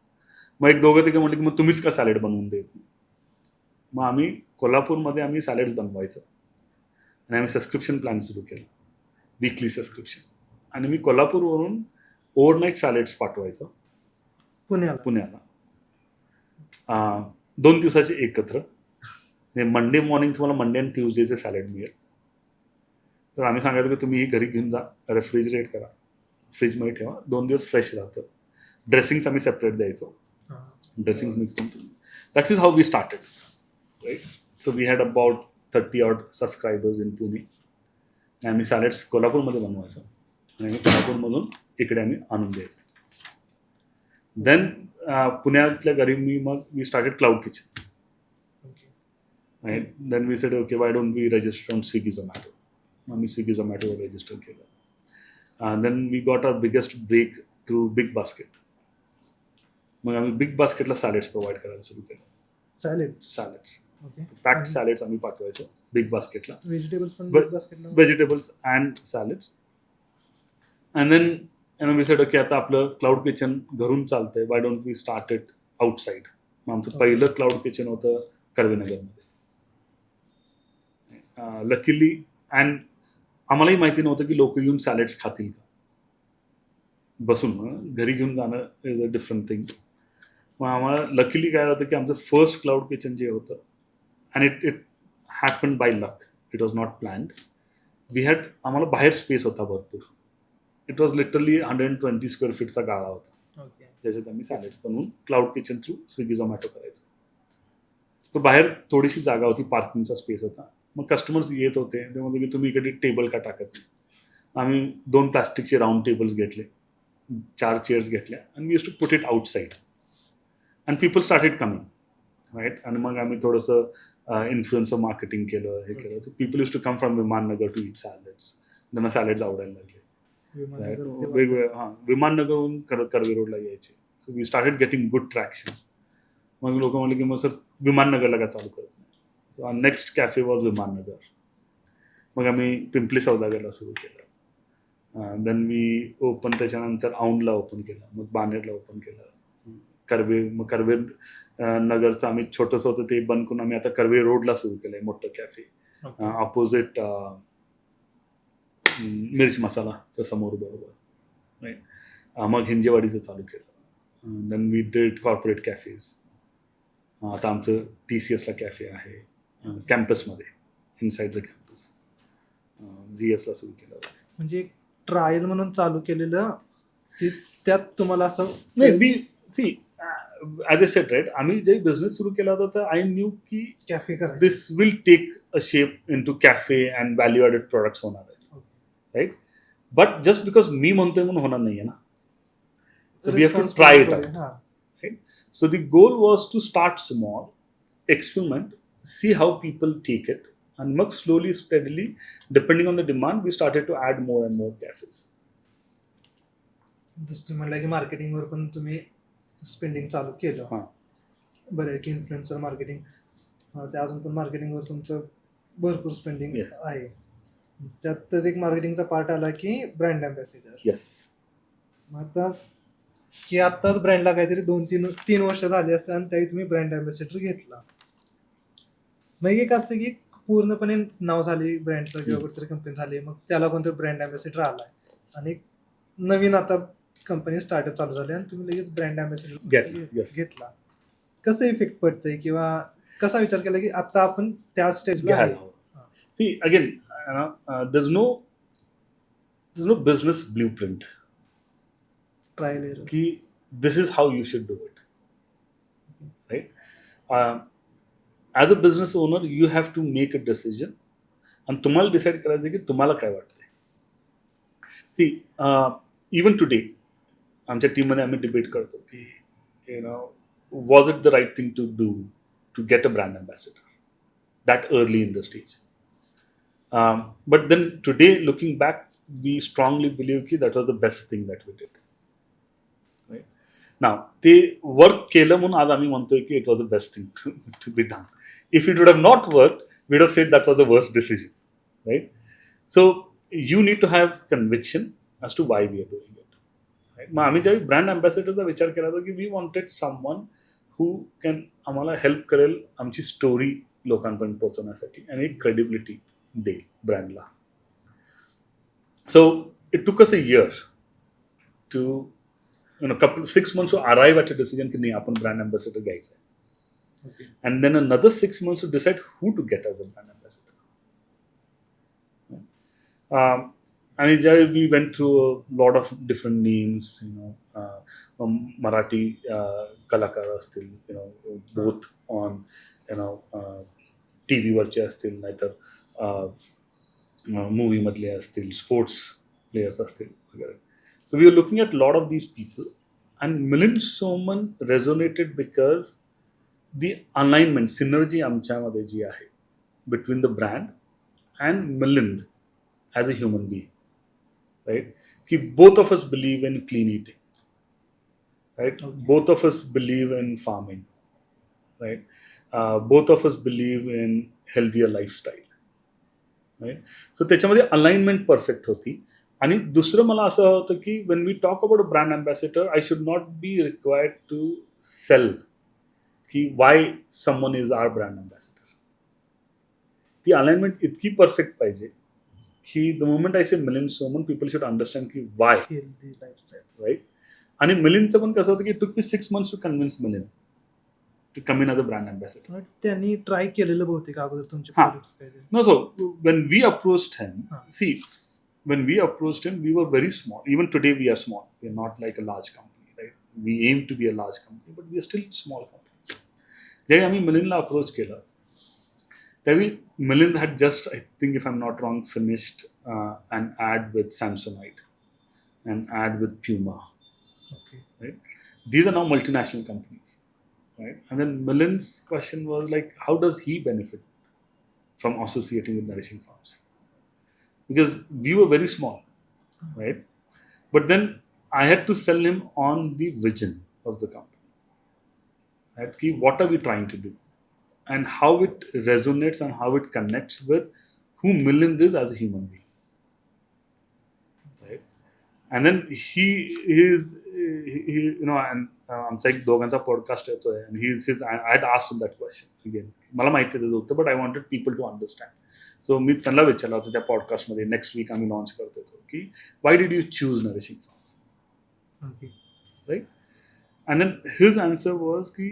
मग एक दोघं तिघं म्हटलं की मग तुम्हीच का सॅलेड बनवून देत. मग आम्ही कोल्हापूरमध्ये आम्ही सॅलेड्स बनवायचं आणि आम्ही सबस्क्रिप्शन प्लॅन सुरू केलं, वीकली सबस्क्रिप्शन. आणि मी कोल्हापूरवरून ओव्हरनाईट सॅलेड्स पाठवायचं पुण्याला. 2 दिवसाचे एकत्र. मंडे मॉर्निंग तुम्हाला मंडे आणि ट्यूजडेचे सॅलेड मिळेल. तर आम्ही सांगायचो की तुम्ही ही घरी घेऊन जा, रेफ्रिजरेट करा, फ्रीजमध्ये ठेवा, 2 दिवस फ्रेश राहतं. ड्रेसिंग्स आम्ही सेपरेट द्यायचो, ड्रेसिंग्स मिक्स करून. That is how we started, right. So we had about 30 odd subscribers in Pune. आणि आम्ही सॅलेड्स कोल्हापूरमध्ये बनवायचो आणि आम्ही कोल्हापूरमधून इकडे आम्ही आणून द्यायचो. देन पुण्यातल्या घरी मग we started cloud kitchen. Right? Then we said, okay, why don't we register on Swiggy Zomato? आम्ही स्विगी झोमॅटोवर रजिस्टर केलं. Then we got our biggest break through Big Basket. मग आम्ही बिग बास्केटला सॅलेड्स प्रोव्हाइड करायला सुरू केलं. सॅलेड्स पॅक्ड सॅलेड्स आम्ही पाठवायचो बिग बास्केटला, vegetables and salads. And then we said, okay, आता आपलं क्लाउड किचन घरून चालतंय, why don't we start it outside. मग आमचं पहिलं क्लाउड किचन होतं कर्वेनगरमध्ये. लकीली, अँड आम्हालाही माहिती नव्हतं की लोक येऊन सॅलेड्स खातील का, बसून घरी घेऊन जाणं इज अ डिफरंट थिंग. मग आम्हाला लकीली काय होतं की आमचं फर्स्ट क्लाउड किचन जे होतं, and it happen by luck, it was not planned. आम्हाला बाहेर स्पेस होता भरपूर. इट वॉज लिटरली 120 स्क्वेअर फीटचा गाळा होता, ज्याच्यात आम्ही सॅलेड्स बनवून cloud kitchen through Swiggy Zomato करायचं. तर बाहेर थोडीशी जागा होती, पार्किंगचा स्पेस होता. मग कस्टमर्स येत होते, ते म्हणतो की तुम्ही इकडे टेबल का टाकत नाही. आम्ही 2 प्लास्टिकचे राऊंड टेबल्स घेतले, 4 चेअर्स घेतल्या, आणि we use to put it outside and people started coming, right. आणि मग आम्ही थोडंसं इन्फ्लुएन्सर मार्केटिंग केलं, हे केलं. So people use to come from Vimannagar to eat salads. त्यांना सॅलेड्स आवडायला लागले. वेगवेगळ्या विमाननगरहून कर्वे रोडला यायचे. So we started getting good traction. मग लोक म्हणले की मग सर विमाननगरला का चालू करत नाही. So our next cafe was Vimannagar. मग आम्ही पिंपली सौदागरला सुरू केलं. देन वी ओपन, त्याच्यानंतर औंधला ओपन केलं, मग बानेरला ओपन केलं, कर्वे नगरचं आम्ही छोटंसं होतं ते बंद करून आम्ही आता कर्वे रोडला सुरू केलं आहे मोठं कॅफे, ऑपोजिट मिर्च मसालाच्या समोर, बरोबर, राईट. मग हिंजेवाडीचं चालू केलं. Then we did corporate cafes. आता आमचं TCSला कॅफे आहे कॅम्पसमध्ये, इनसाइड द कॅम्पस. GSला सुरू केलं. म्हणजे एक ट्रायल म्हणून चालू केलेलं, त्यात तुम्हाला असं नाही, see as a set, right, आम्ही जे बिझनेस सुरू केला होता तर आय न्यू की कॅफे करायचं, this will take a shape into cafe and value added products होणार आहे, राईट. बट जस्ट बिकॉज मी म्हणतोय म्हणून होणार नाही आहे ना. So we have to try it out. Right? So the goal was to start small, experiment, see how people take it, and mug slowly, steadily, depending on the demand, we started to add more and more cafes. जसं तुम्ही म्हणलं की मार्केटिंगवर पण तुम्ही स्पेंडिंग चालू केलं. बरं आहे की इन्फ्लुएन्सर मार्केटिंग, ते अजून पण मार्केटिंगवर तुमचं भरपूर स्पेंडिंग आहे. त्यातच एक मार्केटिंगचा पार्ट आला की ब्रँड अँबॅसेडर. येस. मग आता की आत्ताच ब्रँडला काहीतरी 2-3 वर्ष झाली असतात आणि त्याही तुम्ही ब्रँड अँबॅसेडर घेतला. मग एक असतं की पूर्णपणे नाव झाली ब्रँडचं किंवा कुठेतरी कंपनी झाली, मग त्याला कोणतरी ब्रँड अँबॅसेडर आलाय आणि नवीन आता कंपनी स्टार्टअप चालू झाली आणि तुम्ही लगेच ब्रँड अँबॅसेडर घेतला. कसं इफेक्ट पडतंय किंवा कसा विचार केला की आता आपण त्या स्टेजला आहे? See again, there's no business blueprint trial error की this is how you should do it, right. As a business owner you have to make a decision आणि तुम्हाला डिसाईड करायचं की तुम्हाला काय वाटतंय. सी इवन टुडे आमच्या टीममध्ये आम्ही डिबेट करतो की was it the right thing to do to get a brand ambassador that early in the stage. But then today looking back we strongly believe ki that was the best thing that we did, right. Now ते वर्क केलं म्हणून आज आम्ही म्हणतोय की it was the best thing to be done. If it would have not worked we would have said that was the worst decision, right. So you need to have conviction as to why we are doing it, right. मग आम्ही ज्यावेळी ब्रँड अँबॅसेडरचा विचार केला होता की we wanted someone who can आम्हाला हेल्प करेल आमची स्टोरी लोकांपर्यंत पोहोचवण्यासाठी आणि एक क्रेडिबिलिटी देईल ब्रँडला. So it took us a year to 6 months to arrive at a decision की नाही आपण ब्रँड अँबॅसेडर घ्यायचं आहे. And then another 6 months to decide who to get as a brand ambassador. आणि ज्यावेळी we went through a lot of different names Marathi कलाकार असतील बोथ ऑन टी व्हीवरचे असतील नाहीतर मूवीमधले असतील स्पोर्ट्स प्लेयर्स असतील वगैरे. So we are looking at lot of these people and Milind Soman resonated because the alignment synergy आमच्यामध्ये जी आहे between the brand and Milind as a human being, right? की both of us believe in clean eating, right? Okay. Both of us believe in farming, right? Both of us believe in healthier lifestyle, right? So त्याच्यामध्ये अलाइनमेंट परफेक्ट होती. आणि दुसरं मला असं होतं की when we talk about a brand ambassador I should not be required to sell की why someone is our brand ambassador. ती अलाइनमेंट इतकी परफेक्ट पाहिजे की the moment I say Milind Soman people should understand की वाय, हेल्दी लाईफस्टाईल. राईट? आणि मिलिंदचं पण कसं होतं की took me 6 months to convince Milind to come in as a brand ambassador. त्यांनी ट्राय केलेलं बहुतेक अगोदर तुमचे हा. प्रोडक्ट्स काय ते. No, so when we approached him, Huh. see, when we approached him, we were very small. Even today, we are small. We are not like a large company, right? We aim to be a large company, but we are still small company. जेव्हा आम्ही मिलिंदला अप्रोच केलं त्यावेळी Milind had just, I think if I'm not wrong, finished an ad with Samsonite, an ad with Puma. Okay. Right? These are now multinational companies, right? And then Milind's question was like, how does he benefit from associating with Nourishing Farms? Because we were very small, right? But then I had to sell him on the vision of the company, right? Ki what are we trying to do? And how it resonates and how it connects with who Milind is as a human being. Right? And then and आमचा एक दोघांचा पॉडकास्ट येतोय and I had asked him that question again. मला माहिती त्याचं उत्तर, but I wanted people to understand. So मी त्यांना विचारलं होतं त्या पॉडकास्टमध्ये, नेक्स्ट वीक आम्ही लॉन्च करतो की why did you choose Nourishing Farms? Okay. Right? And then his answer was ki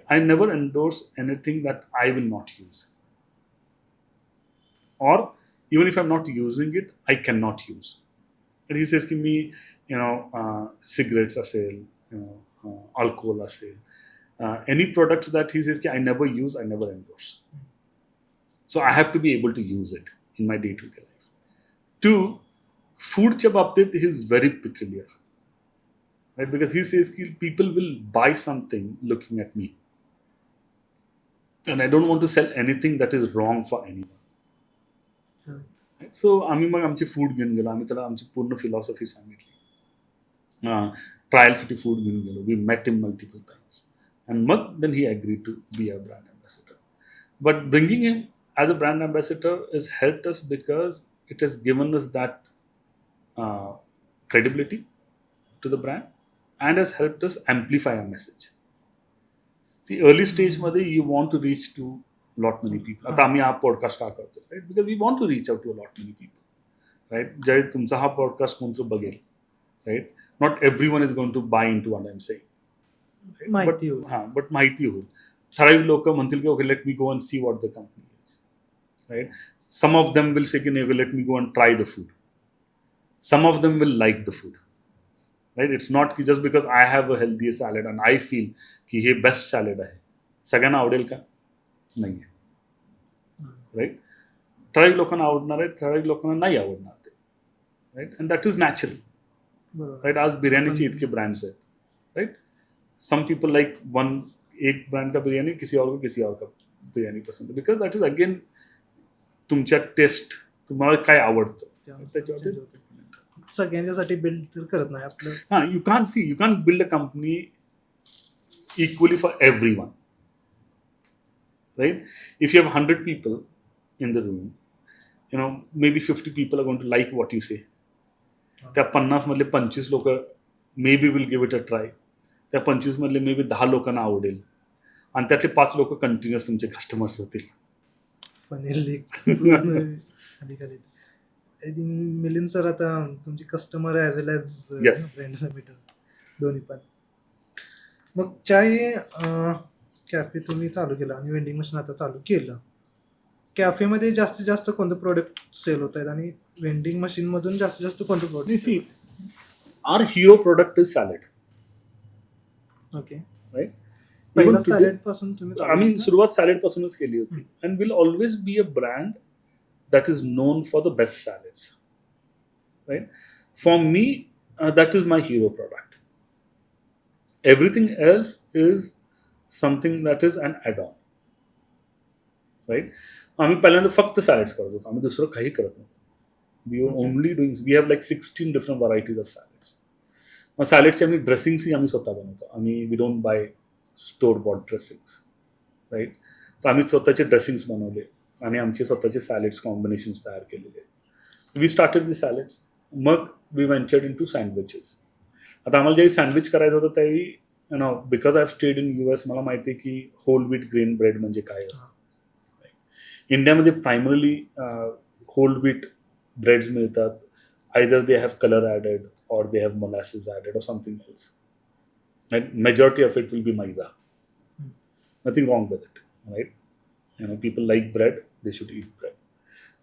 I never endorse anything that I will not use. Or even if I'm not using it, I cannot use. And he says ki me, cigarettes asel, alcohol asel, any products that he says ki I never use, I never endorse. So I have to be able to use it in my day-to-day life. 2, foodच्या बाबतीत he is very peculiar. Right? Because he says ki people will buy something looking at me. And I don't want to sell anything that is wrong for anyone. Hmm. Right? So आम्ही मग आमची फूड घेऊन गेलो, आम्ही त्याला आमची पूर्ण फिलॉसॉफी सांगितली, ट्रायलसाठी फूड घेऊन गेलो, we met him multiple times and मग then he agree to be a brand ambassador. But bringing him as a brand ambassador is helped us because it has given us that credibility to the brand and has helped us amplify our message. See, early stage मध्ये you want to reach to lot many people. आता आम्ही हा पॉडकास्ट का करतो, right? Because we want to reach out to a lot many people, right? ज्यावेळी तुमचा हा पॉडकास्ट कोणतं बघेल, right? Not everyone is going to buy into what I'm saying. Right? माहिती होईल. but माहिती होईल. ठराविक लोक म्हणतील की okay, let me go and see what the company is, right? Some of them will say की okay, let me go and try the food. Some of them will like the food, right? It's not ki just because I have a healthy salad and I feel ki हे best salad आहे, सगळ्यांना आवडेल का? नाही आहे, राईट? ठराविक लोकांना आवडणार आहे, ठराविक लोकांना नाही आवडणार ते, right? And that is natural, right? आज बिर्याणीचे इतके ब्रँड्स आहेत, राईट? सम पीपल लाइक एक ब्रांड का बिर्याणी, किसी और का बिर्याणी पसंद है, बिकॉज दॅट इज अगेन तुमच्या टेस्ट, तुम्हाला काय आवडतं त्याच्यावर. सगळ्यांच्यासाठी बिल्ड तर करत नाही आपलं. हां, you can't build a company equally for everyone, right? If you have 100 people in the room, maybe 50 people are going to like what you say. त्या 50 मधले 25 लोक may be will give it a try, त्या 25 मधले मे बी 10 लोकांना आवडेल आणि त्यातले 5 लोक कंटिन्युअस तुमचे कस्टमर्स होतील. मिलिंद सर आता तुमची कस्टमर ॲज वेल ॲज फ्रेंड्स दोन्ही पण. मग चाय कॅफे तुम्ही चालू केला आणि वेंडिंग मशीन आता चालू केलं, कॅफेमध्ये जास्तीत जास्त कोणते प्रोडक्ट सेल होत आहेत आणि वेंडिंग मशीन मधून जास्तीत जास्त कोणते product see our hero product is salad, okay right. पहिला सॅलेड पासून तुम्ही चालू आम्ही केलं? सुरुवात सॅलेड पासूनच केली होती. And will always be a brand that is known for the best salads, right. For me that is my hero product. Everything else is something that is an add on, right. आम्ही पहिल्यांदा फक्त सॅलेड्स करत होतो, आम्ही दुसरं काही करत नव्हतो. We are only doing, we have like 16 different varieties of salads. मग सॅलेडची आम्ही ड्रेसिंग्सही आम्ही स्वतः बनवतो. आम्ही we don't buy store bought dressings, right. तर आम्ही स्वतःचे ड्रेसिंग्स बनवले आणि आमचे स्वतःचे सॅलेड्स कॉम्बिनेशन्स तयार केलेले. We started the salads. मग we ventured into sandwiches. आता आम्हाला ज्यावेळी सँडविच करायचं होतं त्यावेळी because I have stayed in US, मला माहिती आहे की होल व्हीट ग्रेन ब्रेड म्हणजे काय असतं. इंडियामध्ये प्रायमरली होल व्हीट ब्रेड्स मिळतात. Either they have colour added or they have molasses added or something else. And majority of it will be maida. Nothing wrong with it, right? People like bread, they should eat bread.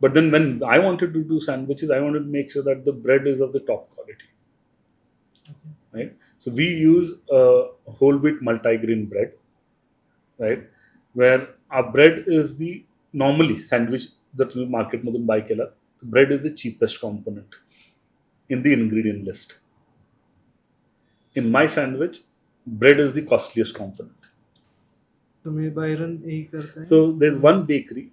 But then when I wanted to do sandwiches, I wanted to make sure that the bread is of the top quality, right? So we use whole wheat multigrain bread, right? Where our bread is the normally sandwich that we market madhun buy kela, the bread is the cheapest component in the ingredient list. In my sandwich, bread is the costliest component. तुम्ही बाहेरून हे करताय? So there's one bakery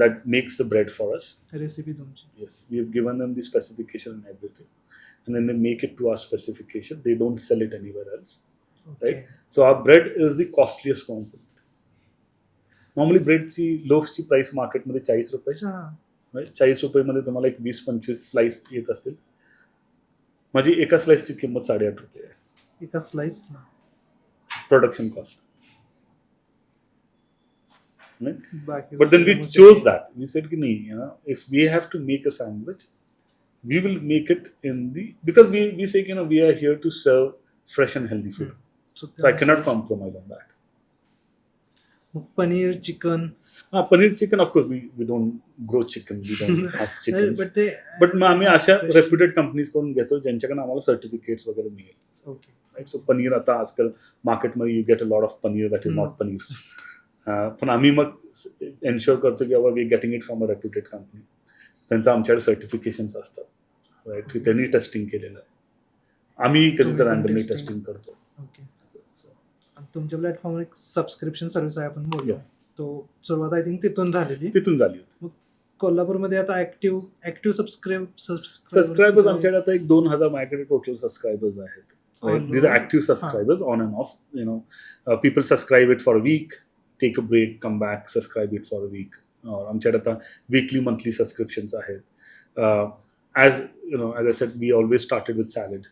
that makes the bread for us. Recipe तुमची? Yes, we have given them the specification and everything, and then they make it to our specification. They don't sell it anywhere else, right? So our bread is the costliest component. Normally breadची लोफची प्राइस मार्केटमध्ये 40 रुपये, right? 40 रुपयेमध्ये तुम्हाला एक 20-25 स्लाइस येत असतील. माझी एका स्लाइसची किंमत 8.5 रुपये आहे. एका स्लाइस प्रोडक्शन कॉस्ट. बाकी But then we chose that. We said ki nahi, if we have to make a sandwich, we will make it in the, because we say we are here to serve fresh and healthy food. So I cannot compromise on that. Paneer chicken. Paneer chicken, of course we don't grow chicken, we don't have chickens. but मग आम्ही अशा रेप्युटेड कंपनीज कडून घेतो ज्यांच्याकडे आम्हाला सर्टिफिकेट्स वगैरे मिळेल. Okay, right. सो पनीर आता आजकाल मार्केटमध्ये you get a lot of paneer that is not paneer. पण आम्ही मग एन्श्योर करतो की बाबा we getting it from a reputed company. त्यांचं आमच्याकडे सर्टिफिकेशन्स असतात, राईट, की त्यांनी टेस्टिंग केलेलं आहे. आम्ही कधी तर रँडमली टेस्टिंग करतो. ओके. तुमच्या प्लॅटफॉर्मवर एक सबस्क्रिप्शन सर्व्हिस आहे, आपण बोललो. तो सुरुवात आय थिंक तिथून झाली होती. मग कोल्हापूरमध्ये आता ऍक्टिव्ह सबस्क्रायबर्स आमच्याकडे आता एक 2,000 माझ्याकडे टोटल सबस्क्रायबर्स आहेत. These are active subscribers, on and off. People subscribe it for a week, take a break, come back, subscribe it for a week. आमच्याकडे आता weekly, monthly subscriptions आहेत. As I said, we always started with salad,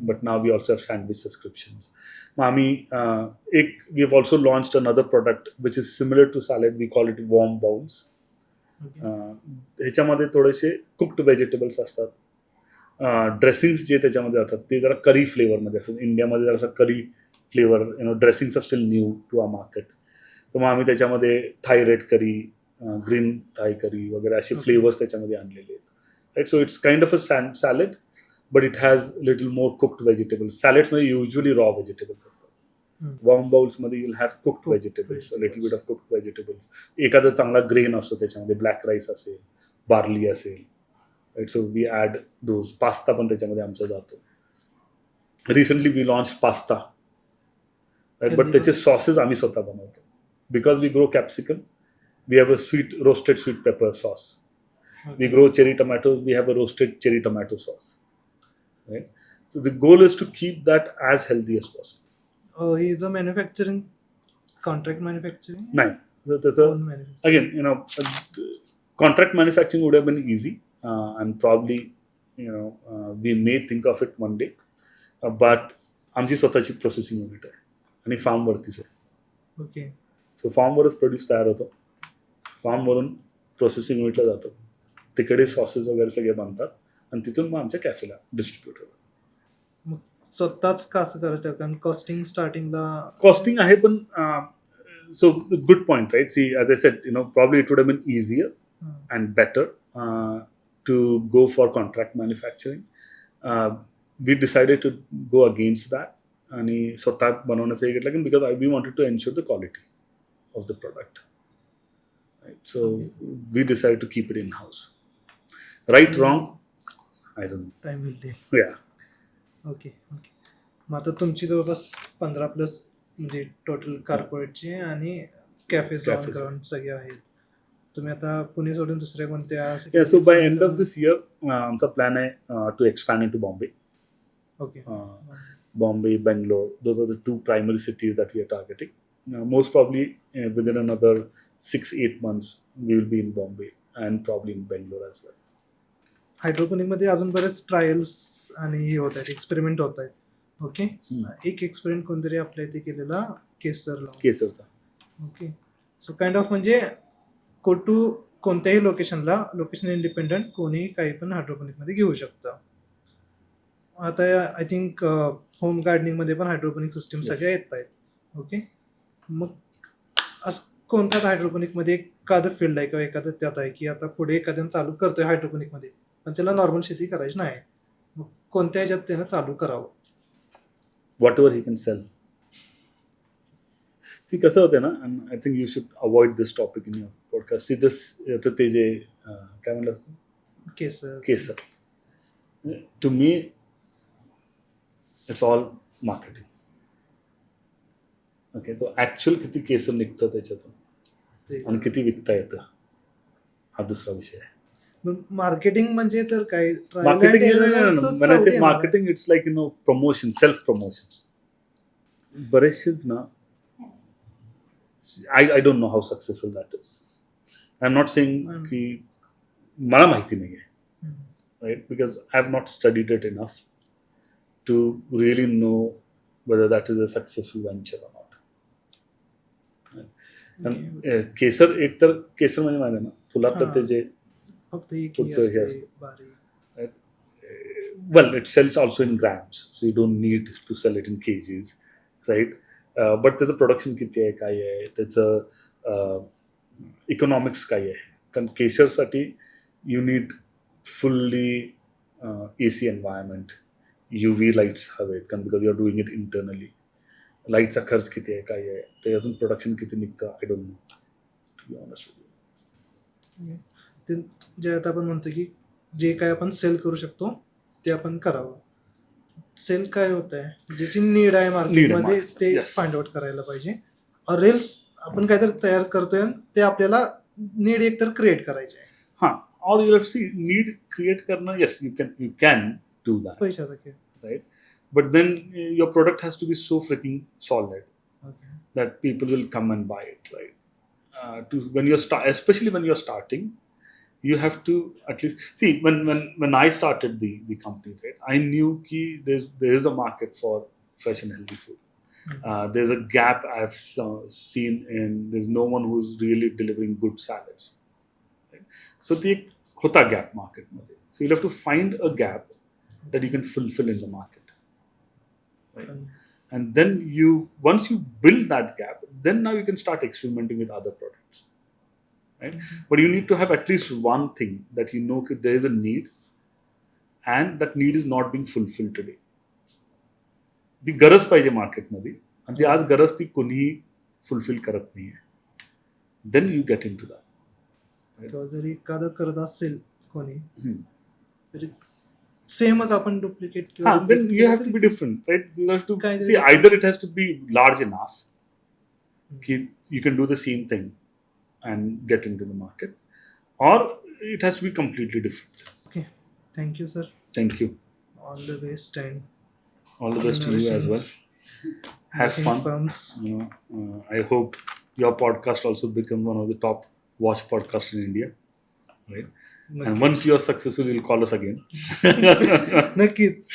but now we also have sandwich subscriptions. we have also launched another product which is similar to salad. We call it warm bowls. ह्याच्यामध्ये थोडेसे कुक्ड व्हेजिटेबल्स असतात. ड्रेसिंग्स जे त्याच्यामध्ये जातात ते जरा करी फ्लेवरमध्ये असतात. इंडियामध्ये जरासा curry flavour, dressings are still new to our market. तर मग आम्ही त्याच्यामध्ये थाय रेड करी, ग्रीन थाय करी वगैरे असे फ्लेवर्स त्याच्यामध्ये आणलेले आहेत. Right. So it's kind of a salad, but it has little more cooked vegetables. सॅलड्समध्ये युजली रॉ व्हेजिटेबल्स असतात. वॉर्म बाउल्समध्ये you'll have cooked vegetables, little bit of cooked vegetables. एखादा चांगला ग्रेन असतो त्याच्यामध्ये, ब्लॅक राईस असेल, बार्ली असेल. Right. So we add those. Pasta पण त्याच्यामध्ये आमचा जातो. Recently we launch pasta, right, but त्याचे सॉसेस आम्ही स्वतः बनवतो. Because we grow capsicum, we have a roasted sweet pepper sauce. We grow cherry tomatoes, we have a roasted cherry tomato sauce. Right? So the goal is to keep that as healthy as possible. He is a manufacturing, contract manufacturing? No. So that's again, contract manufacturing would have been easy, and probably, we may think of it one day, but आमची स्वतःची प्रोसेसिंग युनिट आहे आणि फार्मवरतीच आहे. ओके. सो फार्मवरच प्रोड्यूस तयार होतो, फार्मवरून प्रोसेसिंग युनिटला जातो, तिकडे सॉसेस वगैरे सगळे बनतात आणि तिथून मग आमच्या कॅफेला डिस्ट्रीब्यूट होतात. मग स्वतःच कसं करायचं? कारण कॉस्टिंग स्टार्टिंगला कॉस्टिंग आहे, पण So good point, right? See, as I said, probably it would have been easier हं. and better to go for contract manufacturing. We decided to go against that आणि स्वतः बनवण्याचं हे घेतलं because we wanted to ensure the quality of the product. Right? So we decided to keep it in house. Right, wrong, I don't know. Time मिळते. Yeah. ओके. मग आता तुमची जवळपास 15+ म्हणजे टोटल कॉर्पोरेटचे आणि कॅफेज Cafes. सगळे आहेत. तुम्ही आता पुणे सोडून दुसऱ्या कोणत्या Yeah, so by end of this year, आमचा प्लॅन आहे to expand into Bombay. Okay. Bombay, Bangalore, those are the two primary cities that we are targeting. Most probably within another 6-8 months, we will be in Bombay and probably in Bangalore as well. Hydroponic मध्ये अजून बरेच ट्रायल्स आणि हे होत आहेत, एक्सपेरिमेंट होत आहेत. ओके. एक एक्सपेरिमेंट कोणतरी आपल्या इथे केलेला केसरला. केसरचा. ओके. सो काइंड ऑफ म्हणजे कोणत्याही लोकेशन इंडिपेंडंट कोणीही काही पण हायड्रोपोनिक मध्ये घेऊ शकतं. आता आय थिंक होम गार्डनिंग मध्ये पण हायड्रोपोनिक सिस्टीम Yes. सगळ्या येत आहेत. ओके. मग असं कोणत्या हायड्रोपोनिक मध्ये एखादं फील्ड आहे किंवा एखादं त्यात आहे की आता पुढे एखाद्यानं चालू करतोय हायड्रोपोनिक मध्ये पण त्याला नॉर्मल शेती करायची नाही, मग कोणत्या ह्याच्यात त्यानं चालू करावं? Whatever he can sell. See, कसं होतं ना, and I think you should avoid this topic in your podcast. See, this आता ते जे काय म्हणलं केसर. To me, it's all marketing. Okay. तो ऍक्च्युअल किती केसर निघतं त्याच्यातून ते आणि किती विकता येतं हा दुसरा विषय आहे. मार्केटिंग म्हणजे तर काय Marketing, when I say marketing, it's like promotion, self promotion. बरेचसेच ना, I don't know how successful that is. I'm not saying की मला माहिती नाही आहे, right? Because I have not studied it enough to really know whether that is a successful venture or not. And केसर एकतर केसर म्हणजे माहिती आहे ना, फुलात ते जे फक्त एक पुढचं हे असतं. बारी. Well, it sells also in grams, so you don't need to sell it in kgs, right? But त्याचं प्रोडक्शन किती आहे, काय आहे, त्याचं इकॉनॉमिक्स काय आहे. कारण केशरसाठी you need fully AC environment, UV lights हवेत, कारण because you are doing it internally. लाईटचा खर्च किती आहे, काय आहे, त्याच्यातून प्रोडक्शन किती निघतं, I don't know, to be honest with you. ते जे आता आपण म्हणतो की जे काय आपण सेल करू शकतो ते आपण करावं. सेल काय होत आहे, ज्याची नीड आहे मार्केटमध्ये ते Yes. फाइंड आउट करायला पाहिजे. ऑरेल्स आपण काहीतरी तयार करतोय ते आपल्याला नीड एकतर क्रिएट करायचे आहे. हां, और यू सी नीड क्रिएट करणं, yes you can do that, पैशाचा खेळ. right? But then your product has to be so freaking solid okay. that people will come and buy it, right? Especially when you're starting, you have to at least see when I started the company, right? I knew ki there is a market for fresh and healthy food. There's a gap I've seen in there's no one who's really delivering good salads, right? So the hota gap market मध्ये. So you'll have to find a gap that you can fulfill in the market. Right? And then once you build that gap, then now you can start experimenting with other products, right? But you need to have at least one thing that you know that there is a need and that need is not being fulfilled today. ती गरज पाहिजे मार्केटमध्ये आणि ती आज गरज ती कोणीही फुलफिल करत नाही आहे. Then you get in to that. किंवा जरी एखादं करत असेल कोणी तरी सेमच आपण duplicate then you have to be different, right? You have to Kind of see either it has to be large enough you can do the same thing and get into the market, or it has to be completely different. Okay. Thank you sir. Thank you. All the best and All the best to you as well. Have fun. Firms. I hope your podcast also become one of the top watch podcasts in India, right? And once you are successful, you'll call us again. नक्कीच.